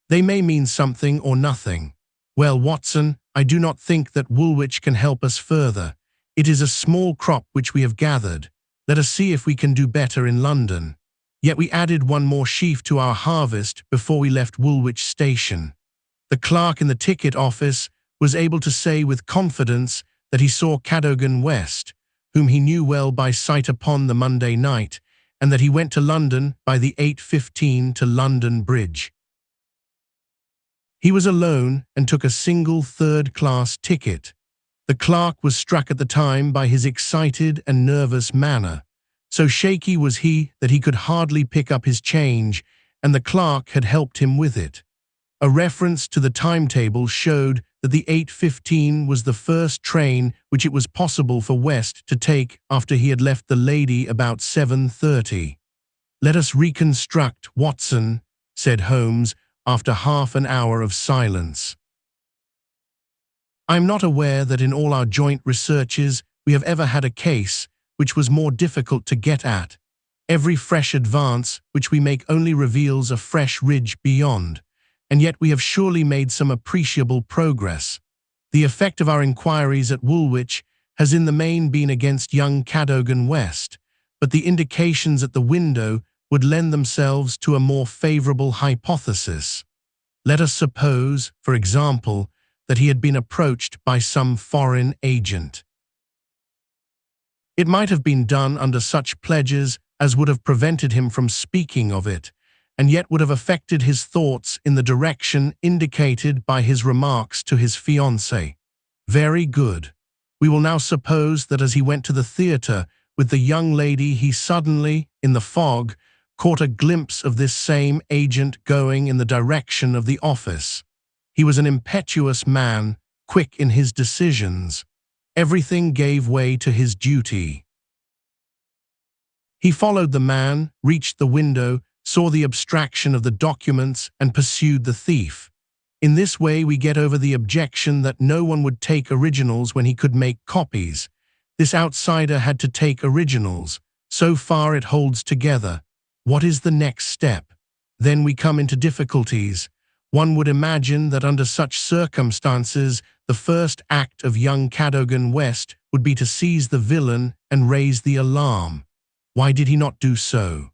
They may mean something or nothing. Well, Watson, I do not think that Woolwich can help us further. It is a small crop which we have gathered. Let us see if we can do better in London. Yet we added one more sheaf to our harvest before we left Woolwich station. The clerk in the ticket office was able to say with confidence that he saw Cadogan West, whom he knew well by sight upon the Monday night, and that he went to London by the 8:15 to London Bridge. He was alone and took a single third-class ticket. The clerk was struck at the time by his excited and nervous manner. So shaky was he that he could hardly pick up his change, and the clerk had helped him with it. A reference to the timetable showed that the 8:15 was the first train which it was possible for West to take after he had left the lady about 7:30. "Let us reconstruct, Watson," said Holmes, after half an hour of silence. "I am not aware that in all our joint researches we have ever had a case which was more difficult to get at. Every fresh advance which we make only reveals a fresh ridge beyond, and yet we have surely made some appreciable progress. The effect of our inquiries at Woolwich has in the main been against young Cadogan West, but the indications at the window would lend themselves to a more favorable hypothesis. Let us suppose, for example, that he had been approached by some foreign agent. It might have been done under such pledges as would have prevented him from speaking of it, and yet would have affected his thoughts in the direction indicated by his remarks to his fiancée. Very good. We will now suppose that as he went to the theatre with the young lady he suddenly, in the fog, caught a glimpse of this same agent going in the direction of the office. He was an impetuous man, quick in his decisions. Everything gave way to his duty. He followed the man, reached the window, saw the abstraction of the documents, and pursued the thief. In this way we get over the objection that no one would take originals when he could make copies. This outsider had to take originals. So far it holds together. What is the next step? Then we come into difficulties. One would imagine that under such circumstances, the first act of young Cadogan West would be to seize the villain and raise the alarm. Why did he not do so?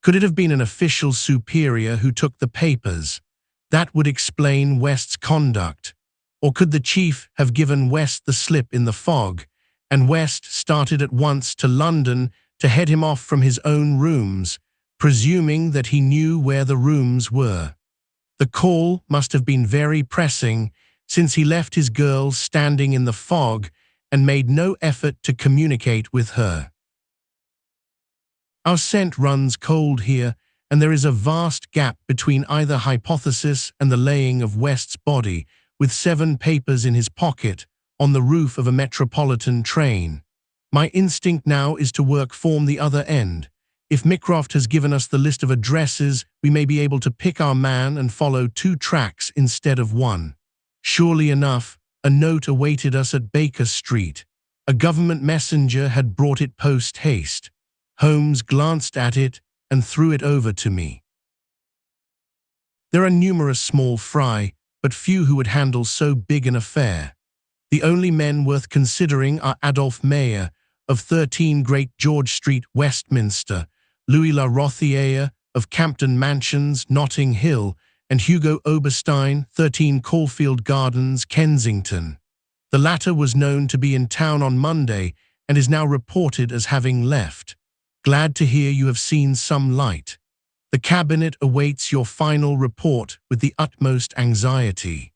Could it have been an official superior who took the papers? That would explain West's conduct. Or could the chief have given West the slip in the fog, and West started at once to London to head him off from his own rooms, presuming that he knew where the rooms were? The call must have been very pressing, since he left his girl standing in the fog and made no effort to communicate with her. Our scent runs cold here, and there is a vast gap between either hypothesis and the laying of West's body, with 7 papers in his pocket, on the roof of a metropolitan train. My instinct now is to form the other end. If Mycroft has given us the list of addresses, we may be able to pick our man and follow 2 tracks instead of 1. Surely enough, a note awaited us at Baker Street. A government messenger had brought it post-haste. Holmes glanced at it and threw it over to me. There are numerous small fry, but few who would handle so big an affair. The only men worth considering are Adolphe Mayer, of 13 Great George Street, Westminster, Louis La Rothiere, of Campden Mansions, Notting Hill, and Hugo Oberstein, 13 Caulfield Gardens, Kensington. The latter was known to be in town on Monday and is now reported as having left. Glad to hear you have seen some light. The cabinet awaits your final report with the utmost anxiety.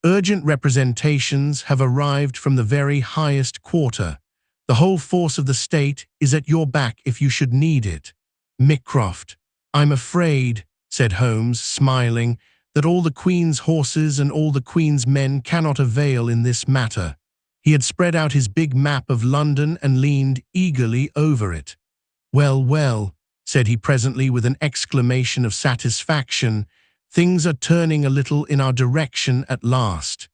Urgent representations have arrived from the very highest quarter. The whole force of the state is at your back if you should need it. Mycroft. I'm afraid, said Holmes, smiling, that all the Queen's horses and all the Queen's men cannot avail in this matter. He had spread out his big map of London and leaned eagerly over it. Well, well, said he presently with an exclamation of satisfaction, things are turning a little in our direction at last.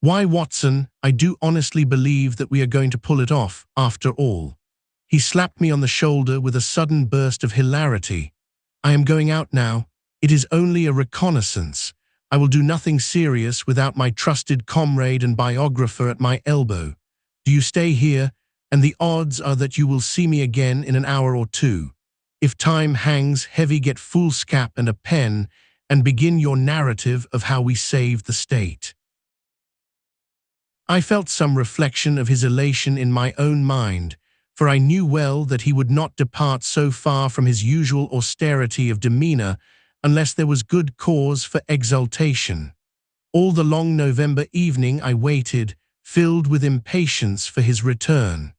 Why, Watson, I do honestly believe that we are going to pull it off, after all. He slapped me on the shoulder with a sudden burst of hilarity. I am going out now. It is only a reconnaissance. I will do nothing serious without my trusted comrade and biographer at my elbow. Do you stay here, and the odds are that you will see me again in an hour or two. If time hangs heavy, get foolscap and a pen, and begin your narrative of how we saved the state. I felt some reflection of his elation in my own mind, for I knew well that he would not depart so far from his usual austerity of demeanour unless there was good cause for exultation. All the long November evening I waited, filled with impatience for his return.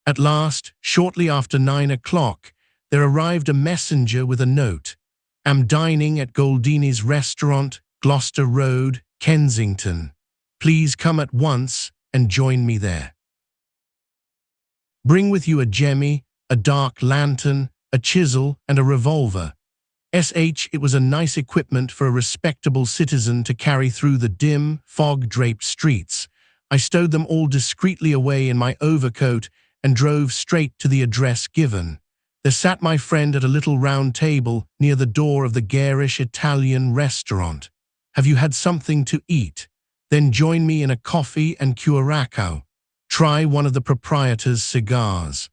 At last, shortly after 9 o'clock, there arrived a messenger with a note. Am dining at Goldini's restaurant, Gloucester Road, Kensington. Please come at once and join me there. Bring with you a jemmy, a dark lantern, a chisel, and a revolver. It was a nice equipment for a respectable citizen to carry through the dim, fog-draped streets. I stowed them all discreetly away in my overcoat and drove straight to the address given. There sat my friend at a little round table near the door of the garish Italian restaurant. Have you had something to eat? Then join me in a coffee and curacao. Try one of the proprietor's cigars.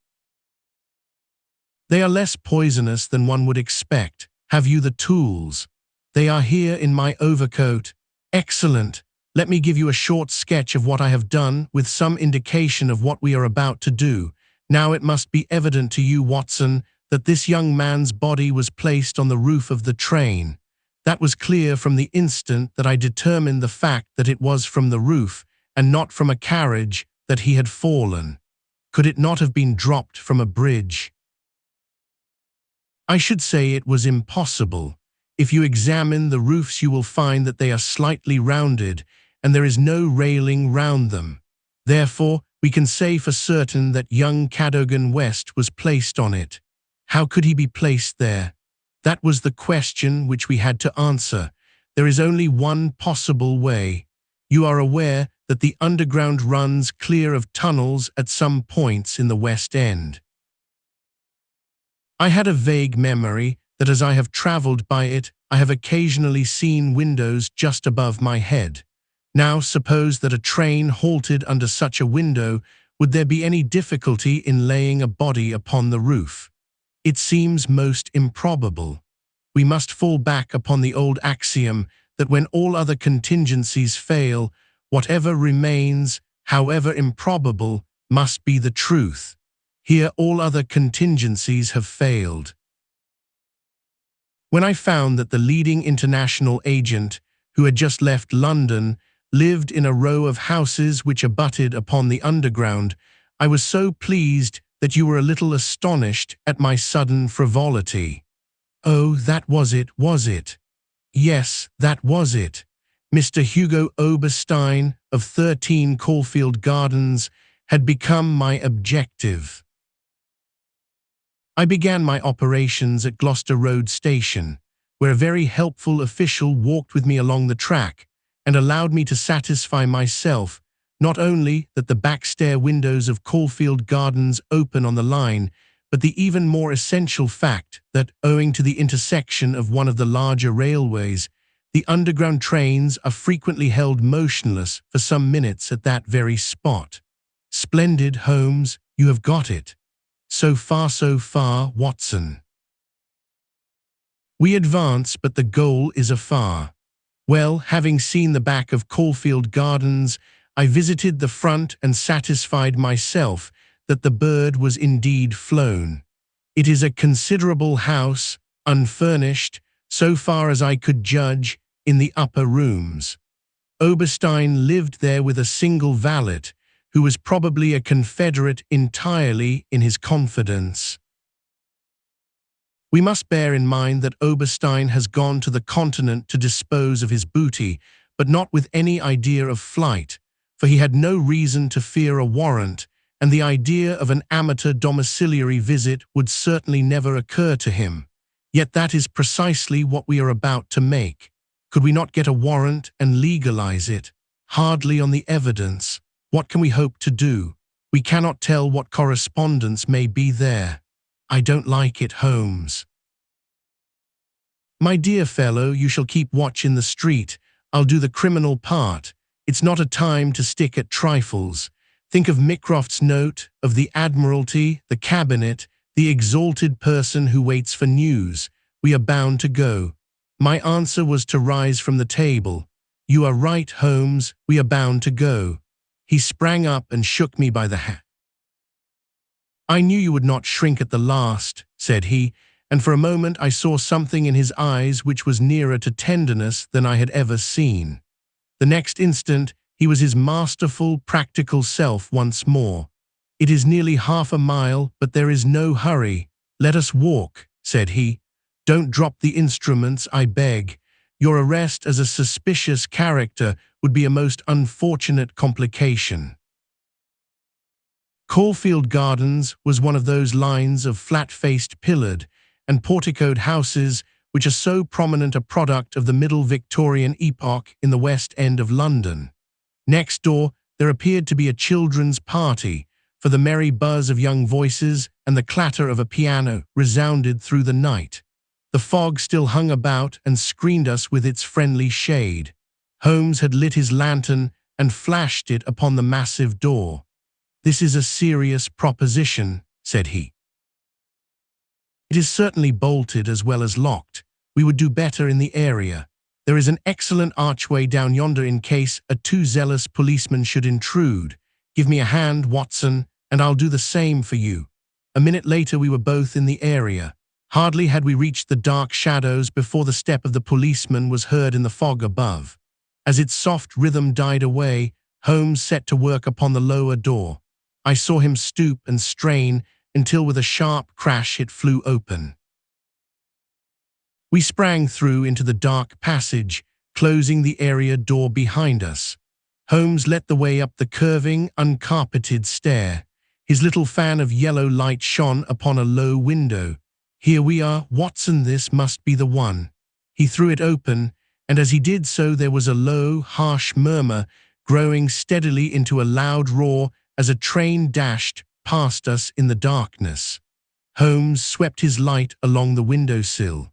They are less poisonous than one would expect. Have you the tools? They are here in my overcoat. Excellent. Let me give you a short sketch of what I have done with some indication of what we are about to do. Now it must be evident to you, Watson, that this young man's body was placed on the roof of the train. That was clear from the instant that I determined the fact that it was from the roof and not from a carriage that he had fallen. Could it not have been dropped from a bridge? I should say it was impossible. If you examine the roofs you will find that they are slightly rounded and there is no railing round them. Therefore, we can say for certain that young Cadogan West was placed on it. How could he be placed there? That was the question which we had to answer. There is only one possible way. You are aware that the underground runs clear of tunnels at some points in the West End. I had a vague memory that as I have travelled by it, I have occasionally seen windows just above my head. Now suppose that a train halted under such a window, would there be any difficulty in laying a body upon the roof? It seems most improbable. We must fall back upon the old axiom that when all other contingencies fail, whatever remains, however improbable, must be the truth. Here all other contingencies have failed. When I found that the leading international agent, who had just left London, lived in a row of houses which abutted upon the underground, I was so pleased that you were a little astonished at my sudden frivolity. Oh, that was it, was it? Yes, that was it. Mr. Hugo Oberstein of 13 Caulfield Gardens had become my objective. I began my operations at Gloucester Road Station, where a very helpful official walked with me along the track and allowed me to satisfy myself not only that the back-stair windows of Caulfield Gardens open on the line, but the even more essential fact that, owing to the intersection of one of the larger railways, the underground trains are frequently held motionless for some minutes at that very spot. Splendid, Holmes, you have got it. So far, Watson. We advance, but the goal is afar. Well, having seen the back of Caulfield Gardens, I visited the front and satisfied myself that the bird was indeed flown. It is a considerable house, unfurnished, so far as I could judge, in the upper rooms. Oberstein lived there with a single valet, who was probably a confederate entirely in his confidence. We must bear in mind that Oberstein has gone to the continent to dispose of his booty, but not with any idea of flight, for he had no reason to fear a warrant, and the idea of an amateur domiciliary visit would certainly never occur to him. Yet that is precisely what we are about to make. Could we not get a warrant and legalize it? Hardly on the evidence. What can we hope to do? We cannot tell what correspondence may be there. I don't like it, Holmes. My dear fellow, you shall keep watch in the street. I'll do the criminal part. It's not a time to stick at trifles. Think of Mycroft's note, of the Admiralty, the Cabinet, the exalted person who waits for news. We are bound to go. My answer was to rise from the table. You are right, Holmes, we are bound to go. He sprang up and shook me by the hand. I knew you would not shrink at the last, said he, and for a moment I saw something in his eyes which was nearer to tenderness than I had ever seen. The next instant, he was his masterful, practical self once more. It is nearly half a mile, but there is no hurry. Let us walk, said he. Don't drop the instruments, I beg. Your arrest as a suspicious character would be a most unfortunate complication. Caulfield Gardens was one of those lines of flat-faced pillared and porticoed houses which are so prominent a product of the Middle Victorian epoch in the West End of London. Next door, there appeared to be a children's party, for the merry buzz of young voices and the clatter of a piano resounded through the night. The fog still hung about and screened us with its friendly shade. Holmes had lit his lantern and flashed it upon the massive door. This is a serious proposition, said he. It is certainly bolted as well as locked. We would do better in the area. There is an excellent archway down yonder in case a too zealous policeman should intrude. Give me a hand, Watson, and I'll do the same for you. A minute later we were both in the area. Hardly had we reached the dark shadows before the step of the policeman was heard in the fog above. As its soft rhythm died away, Holmes set to work upon the lower door. I saw him stoop and strain until with a sharp crash it flew open. We sprang through into the dark passage, closing the area door behind us. Holmes led the way up the curving, uncarpeted stair. His little fan of yellow light shone upon a low window. Here we are, Watson, this must be the one. He threw it open, and as he did so there was a low, harsh murmur, growing steadily into a loud roar as a train dashed past us in the darkness. Holmes swept his light along the windowsill.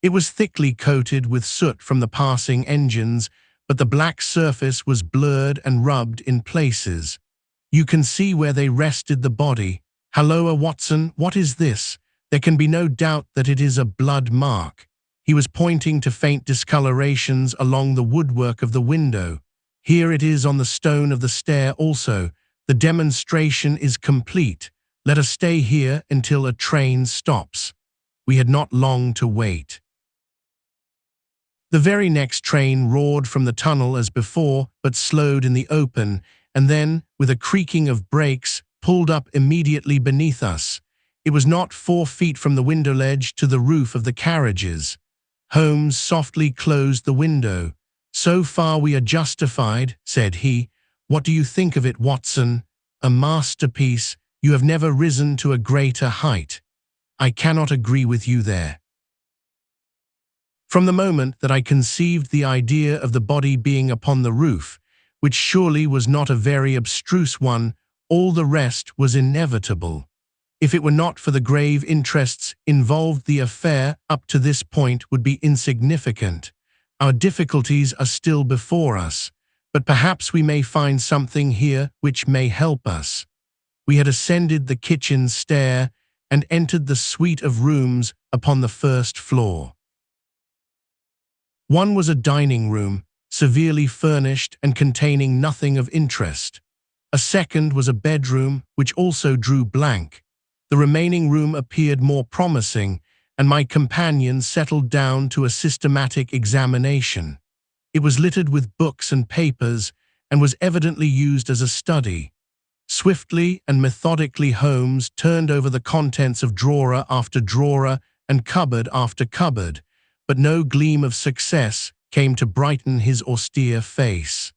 It was thickly coated with soot from the passing engines, but the black surface was blurred and rubbed in places. You can see where they rested the body. Halloa, Watson, what is this? There can be no doubt that it is a blood mark. He was pointing to faint discolorations along the woodwork of the window. Here it is on the stone of the stair also. The demonstration is complete. Let us stay here until a train stops. We had not long to wait. The very next train roared from the tunnel as before, but slowed in the open, and then, with a creaking of brakes, pulled up immediately beneath us. It was not 4 feet from the window ledge to the roof of the carriages. Holmes softly closed the window. So far we are justified, said he. What do you think of it, Watson? A masterpiece. You have never risen to a greater height. I cannot agree with you there. From the moment that I conceived the idea of the body being upon the roof, which surely was not a very abstruse one, all the rest was inevitable. If it were not for the grave interests involved, the affair up to this point would be insignificant. Our difficulties are still before us, but perhaps we may find something here which may help us. We had ascended the kitchen stair and entered the suite of rooms upon the first floor. One was a dining room, severely furnished and containing nothing of interest. A second was a bedroom, which also drew blank. The remaining room appeared more promising, and my companion settled down to a systematic examination. It was littered with books and papers, and was evidently used as a study. Swiftly and methodically Holmes turned over the contents of drawer after drawer and cupboard after cupboard, but no gleam of success came to brighten his austere face.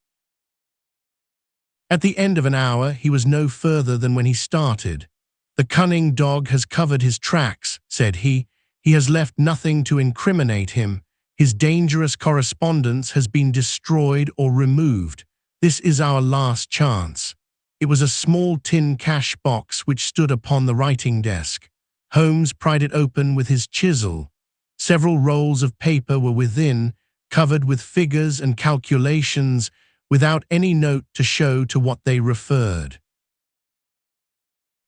At the end of an hour he was no further than when he started. "The cunning dog has covered his tracks," said he. "He has left nothing to incriminate him. His dangerous correspondence has been destroyed or removed. This is our last chance." It was a small tin cash box which stood upon the writing desk. Holmes pried it open with his chisel. Several rolls of paper were within, covered with figures and calculations, without any note to show to what they referred.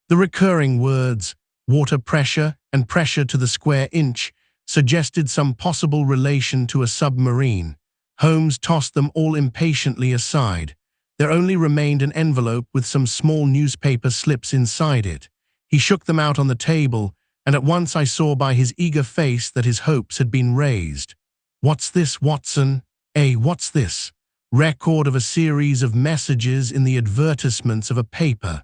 The recurring words, water pressure and pressure to the square inch, suggested some possible relation to a submarine. Holmes tossed them all impatiently aside. There only remained an envelope with some small newspaper slips inside it. He shook them out on the table, and at once I saw by his eager face that his hopes had been raised. "What's this, Watson? What's this?" Record of a series of messages in the advertisements of a paper.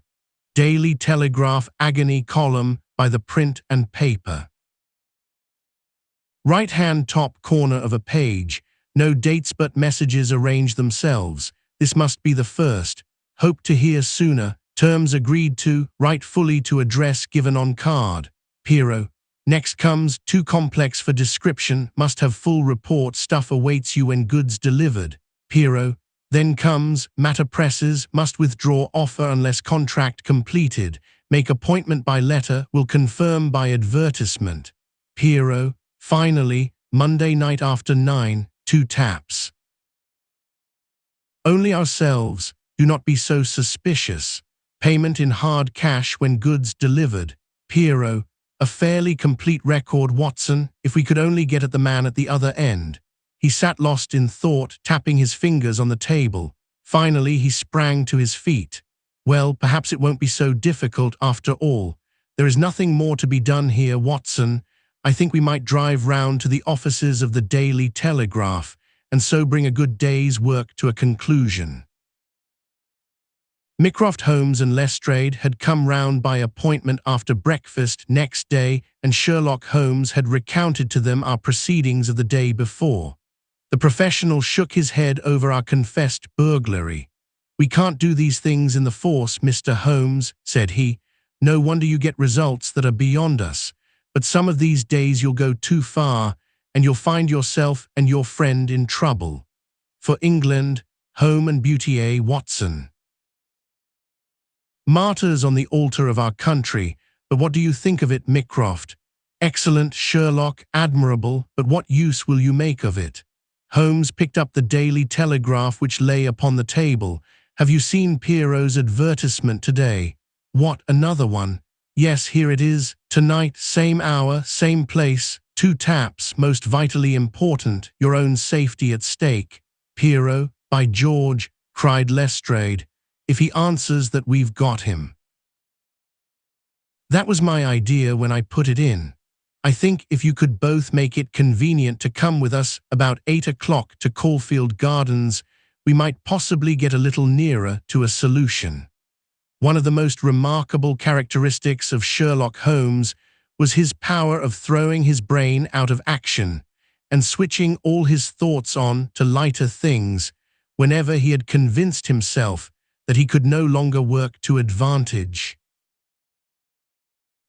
Daily Telegraph agony column by the print and paper. Right-hand top corner of a page. No dates but messages arrange themselves. This must be the first. Hope to hear sooner. Terms agreed to. Write fully to address given on card. Piero. Next comes too complex for description. Must have full report. Stuff awaits you when goods delivered. Piero. Then comes matter presses. Must withdraw offer unless contract completed. Make appointment by letter. Will confirm by advertisement. Piero. Finally, Monday night after 9. 2 taps. Only ourselves. Do not be so suspicious. Payment in hard cash when goods delivered. Piero. A fairly complete record, Watson, if we could only get at the man at the other end. He sat lost in thought, tapping his fingers on the table. Finally, he sprang to his feet. "Well, perhaps it won't be so difficult after all. There is nothing more to be done here, Watson. I think we might drive round to the offices of the Daily Telegraph, and so bring a good day's work to a conclusion." Mycroft, Holmes and Lestrade had come round by appointment after breakfast next day, and Sherlock Holmes had recounted to them our proceedings of the day before. The professional shook his head over our confessed burglary. "We can't do these things in the force, Mr. Holmes," said he. "No wonder you get results that are beyond us. But some of these days you'll go too far, and you'll find yourself and your friend in trouble. For England, home and beauty, Watson. Martyrs on the altar of our country, but what do you think of it, Mycroft? Excellent, Sherlock, admirable, but what use will you make of it?" Holmes picked up the Daily Telegraph which lay upon the table. "Have you seen Piero's advertisement today?" "What, another one?" "Yes, here it is. Tonight, same hour, same place, 2 taps, most vitally important, your own safety at stake." "Piero, by George," cried Lestrade, "if he answers that we've got him." "That was my idea when I put it in. I think if you could both make it convenient to come with us about 8 o'clock to Caulfield Gardens, we might possibly get a little nearer to a solution." One of the most remarkable characteristics of Sherlock Holmes was his power of throwing his brain out of action and switching all his thoughts on to lighter things whenever he had convinced himself that he could no longer work to advantage.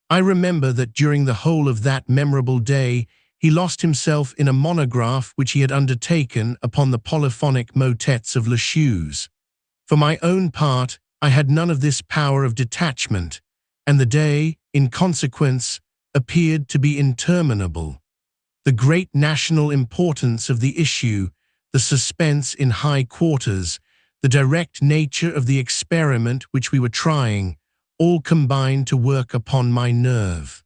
I remember that during the whole of that memorable day he lost himself in a monograph which he had undertaken upon the polyphonic motets of Lesueur's. For my own part, I had none of this power of detachment, and the day, in consequence, appeared to be interminable. The great national importance of the issue, the suspense in high quarters, the direct nature of the experiment which we were trying, all combined to work upon my nerve.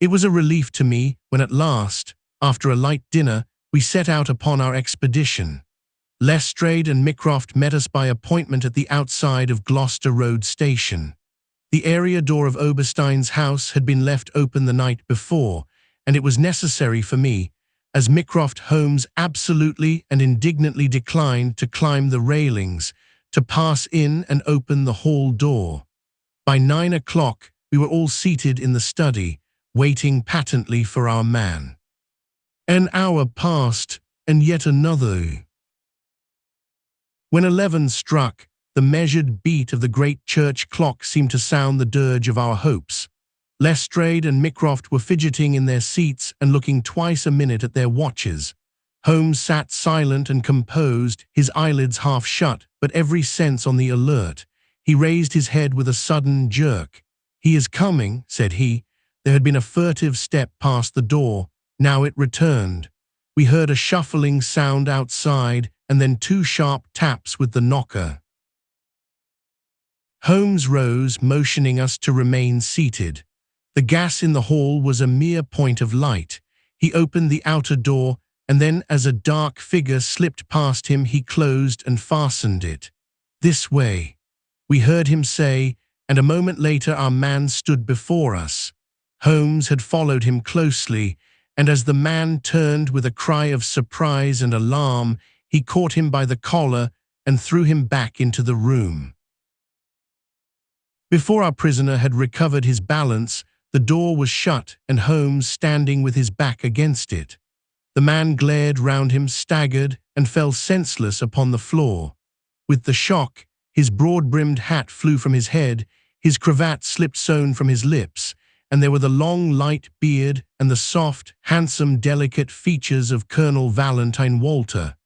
It was a relief to me when at last, after a light dinner, we set out upon our expedition. Lestrade and Mycroft met us by appointment at the outside of Gloucester Road Station. The area door of Oberstein's house had been left open the night before, and it was necessary for me, as Mycroft Holmes absolutely and indignantly declined to climb the railings, to pass in and open the hall door. By 9 o'clock, we were all seated in the study, waiting patently for our man. An hour passed, and yet another. When 11 struck, the measured beat of the great church clock seemed to sound the dirge of our hopes. Lestrade and Mycroft were fidgeting in their seats and looking twice a minute at their watches. Holmes sat silent and composed, his eyelids half shut, but every sense on the alert. He raised his head with a sudden jerk. "He is coming," said he. There had been a furtive step past the door. Now it returned. We heard a shuffling sound outside, and then 2 sharp taps with the knocker. Holmes rose, motioning us to remain seated. The gas in the hall was a mere point of light. He opened the outer door, and then as a dark figure slipped past him, he closed and fastened it. "This way," we heard him say, and a moment later our man stood before us. Holmes had followed him closely, and as the man turned with a cry of surprise and alarm, he caught him by the collar and threw him back into the room. Before our prisoner had recovered his balance, the door was shut and Holmes standing with his back against it. The man glared round him, staggered, and fell senseless upon the floor. With the shock, his broad-brimmed hat flew from his head, his cravat slipped sewn from his lips, and there were the long, light beard and the soft, handsome, delicate features of Colonel Valentine Walter.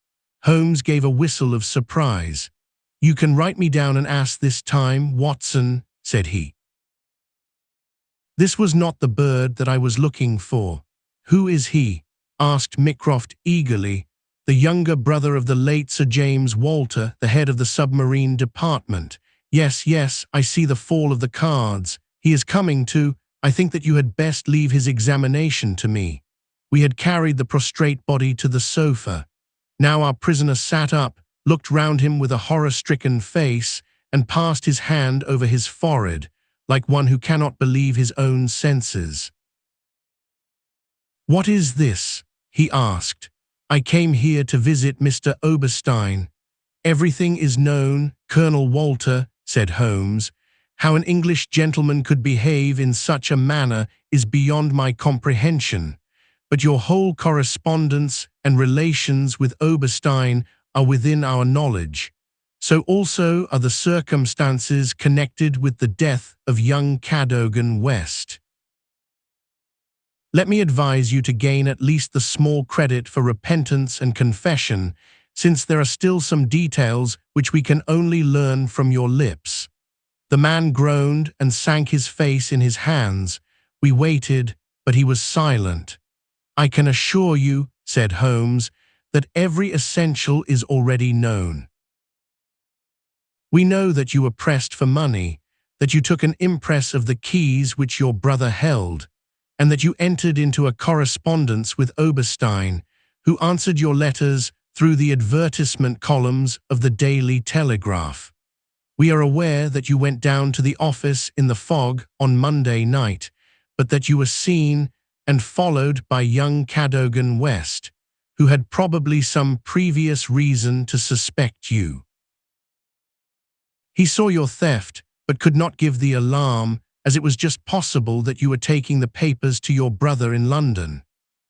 Holmes gave a whistle of surprise. "You can write me down an ass this time, Watson," said he. This was not the bird that I was looking for. "Who is he?" asked Mycroft eagerly. "The younger brother of the late Sir James Walter, the head of the submarine department. Yes, yes, I see the fall of the cards. He is coming to. I think that you had best leave his examination to me." We had carried the prostrate body to the sofa. Now our prisoner sat up, looked round him with a horror-stricken face, and passed his hand over his forehead, like one who cannot believe his own senses. "What is this?" he asked. "I came here to visit Mr. Oberstein." "Everything is known, Colonel Walter," said Holmes. "How an English gentleman could behave in such a manner is beyond my comprehension. But your whole correspondence and relations with Oberstein are within our knowledge. So also are the circumstances connected with the death of young Cadogan West. Let me advise you to gain at least the small credit for repentance and confession, since there are still some details which we can only learn from your lips." The man groaned and sank his face in his hands. We waited, but he was silent. "I can assure you," said Holmes, "that every essential is already known. We know that you were pressed for money, that you took an impress of the keys which your brother held, and that you entered into a correspondence with Oberstein, who answered your letters through the advertisement columns of the Daily Telegraph. We are aware that you went down to the office in the fog on Monday night, but that you were seen and followed by young Cadogan West, who had probably some previous reason to suspect you. He saw your theft, but could not give the alarm, as it was just possible that you were taking the papers to your brother in London.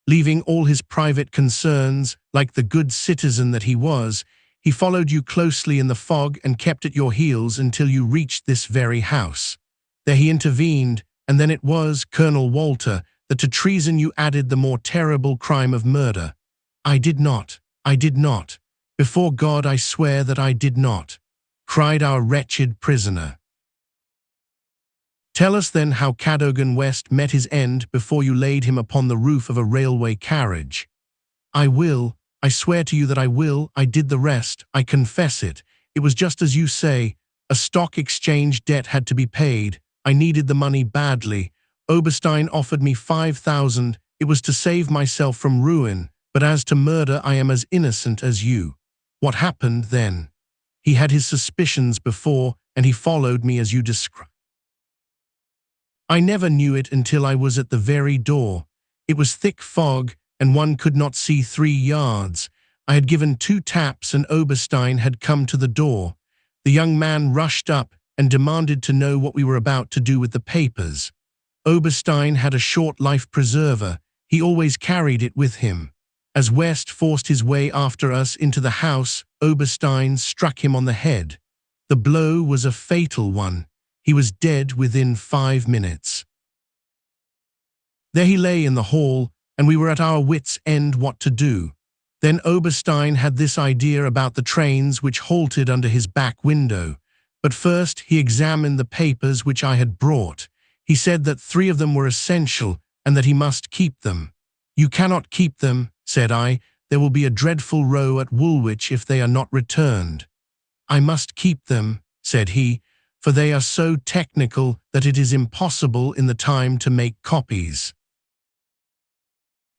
Leaving all his private concerns, like the good citizen that he was, he followed you closely in the fog and kept at your heels until you reached this very house. There he intervened, and then it was, Colonel Walter, that to treason you added the more terrible crime of murder." I did not. Before God I swear that I did not," cried our wretched prisoner. "Tell us then how Cadogan West met his end before you laid him upon the roof of a railway carriage." "I will. I swear to you that I will. I did the rest. I confess it. It was just as you say. A stock exchange debt had to be paid. I needed the money badly. Oberstein offered me 5,000. It was to save myself from ruin. But as to murder, I am as innocent as you. What happened then? He had his suspicions before, and he followed me as you described. I never knew it until I was at the very door. It was thick fog, and one could not see 3 yards. I had given 2 taps, and Oberstein had come to the door. The young man rushed up and demanded to know what we were about to do with the papers. Oberstein had a short life preserver. He always carried it with him. As West forced his way after us into the house, Oberstein struck him on the head. The blow was a fatal one. He was dead within 5 minutes. There he lay in the hall, and we were at our wits' end what to do. Then Oberstein had this idea about the trains which halted under his back window. But first he examined the papers which I had brought. He said that 3 of them were essential, and that he must keep them. "You cannot keep them," said I. "There will be a dreadful row at Woolwich if they are not returned." "I must keep them," said he, "for they are so technical that it is impossible in the time to make copies."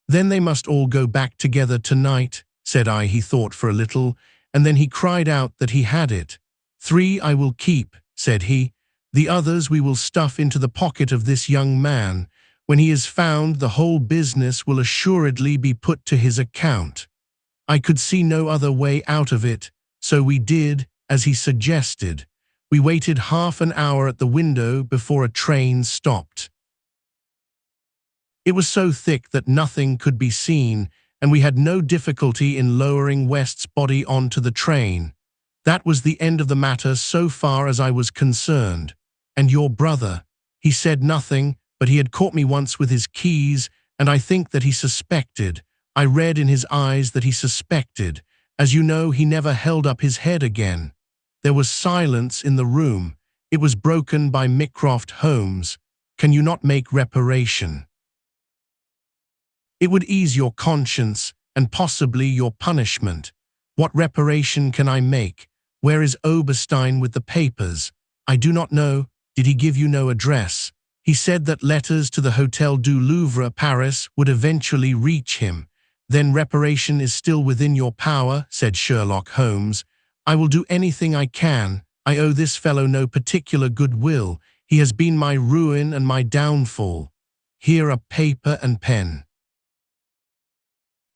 "Then they must all go back together tonight," said I. He thought for a little, and then he cried out that he had it. "3 I will keep," said he. "The others we will stuff into the pocket of this young man. When he is found, the whole business will assuredly be put to his account." I could see no other way out of it, so we did as he suggested. We waited half an hour at the window before a train stopped. It was so thick that nothing could be seen, and we had no difficulty in lowering West's body onto the train. That was the end of the matter so far as I was concerned. "And your brother?" He said nothing, but he had caught me once with his keys, and I think that he suspected. I read in his eyes that he suspected. As you know, he never held up his head again. There was silence in the room. It was broken by Mycroft. "Holmes, can you not make reparation? It would ease your conscience, and possibly your punishment." "What reparation can I make? Where is Oberstein with the papers?" "I do not know." "Did he give you no address?" "He said that letters to the Hotel du Louvre, Paris, would eventually reach him." "Then reparation is still within your power," said Sherlock Holmes. "I will do anything I can. I owe this fellow no particular goodwill. He has been my ruin and my downfall. Here are paper and pen.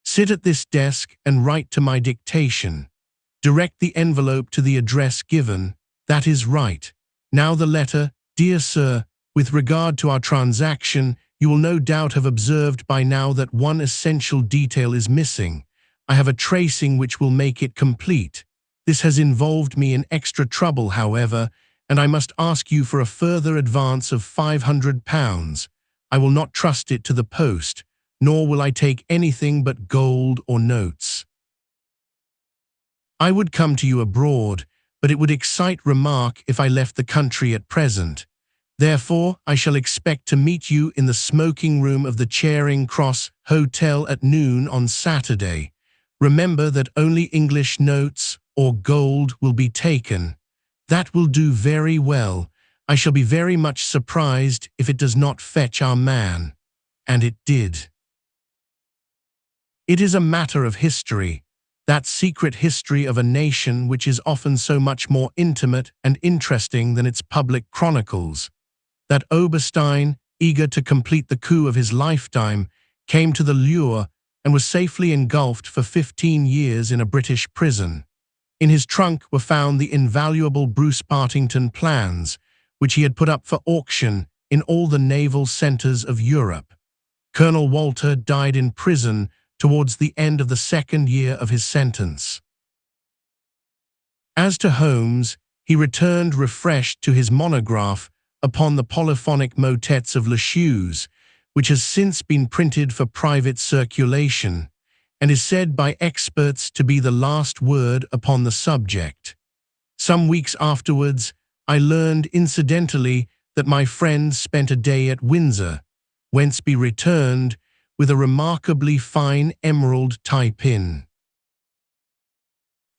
Sit at this desk and write to my dictation. Direct the envelope to the address given. That is right. Now the letter. Dear Sir, with regard to our transaction, you will no doubt have observed by now that one essential detail is missing. I have a tracing which will make it complete. This has involved me in extra trouble, however, and I must ask you for a further advance of £500. I will not trust it to the post, nor will I take anything but gold or notes. I would come to you abroad, but it would excite remark if I left the country at present. Therefore, I shall expect to meet you in the smoking room of the Charing Cross Hotel at noon on Saturday. Remember that only English notes or gold will be taken. That will do very well. I shall be very much surprised if it does not fetch our man. And it did. It is a matter of history, that secret history of a nation which is often so much more intimate and interesting than its public chronicles, that Oberstein, eager to complete the coup of his lifetime, came to the lure and was safely engulfed for 15 years in a British prison. In his trunk were found the invaluable Bruce-Partington Plans, which he had put up for auction in all the naval centres of Europe. Colonel Walter died in prison towards the end of the second year of his sentence. As to Holmes, he returned refreshed to his monograph upon the polyphonic motets of Lachausse, which has since been printed for private circulation, and is said by experts to be the last word upon the subject. Some weeks afterwards, I learned incidentally that my friend spent a day at Windsor, whence he returned with a remarkably fine emerald tie-pin.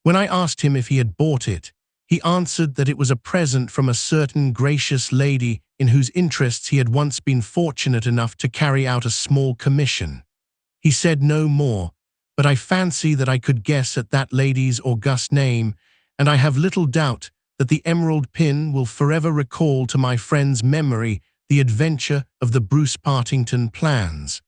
When I asked him if he had bought it, he answered that it was a present from a certain gracious lady in whose interests he had once been fortunate enough to carry out a small commission. He said no more, but I fancy that I could guess at that lady's august name, and I have little doubt that the emerald pin will forever recall to my friend's memory The Adventure of the Bruce-Partington Plans.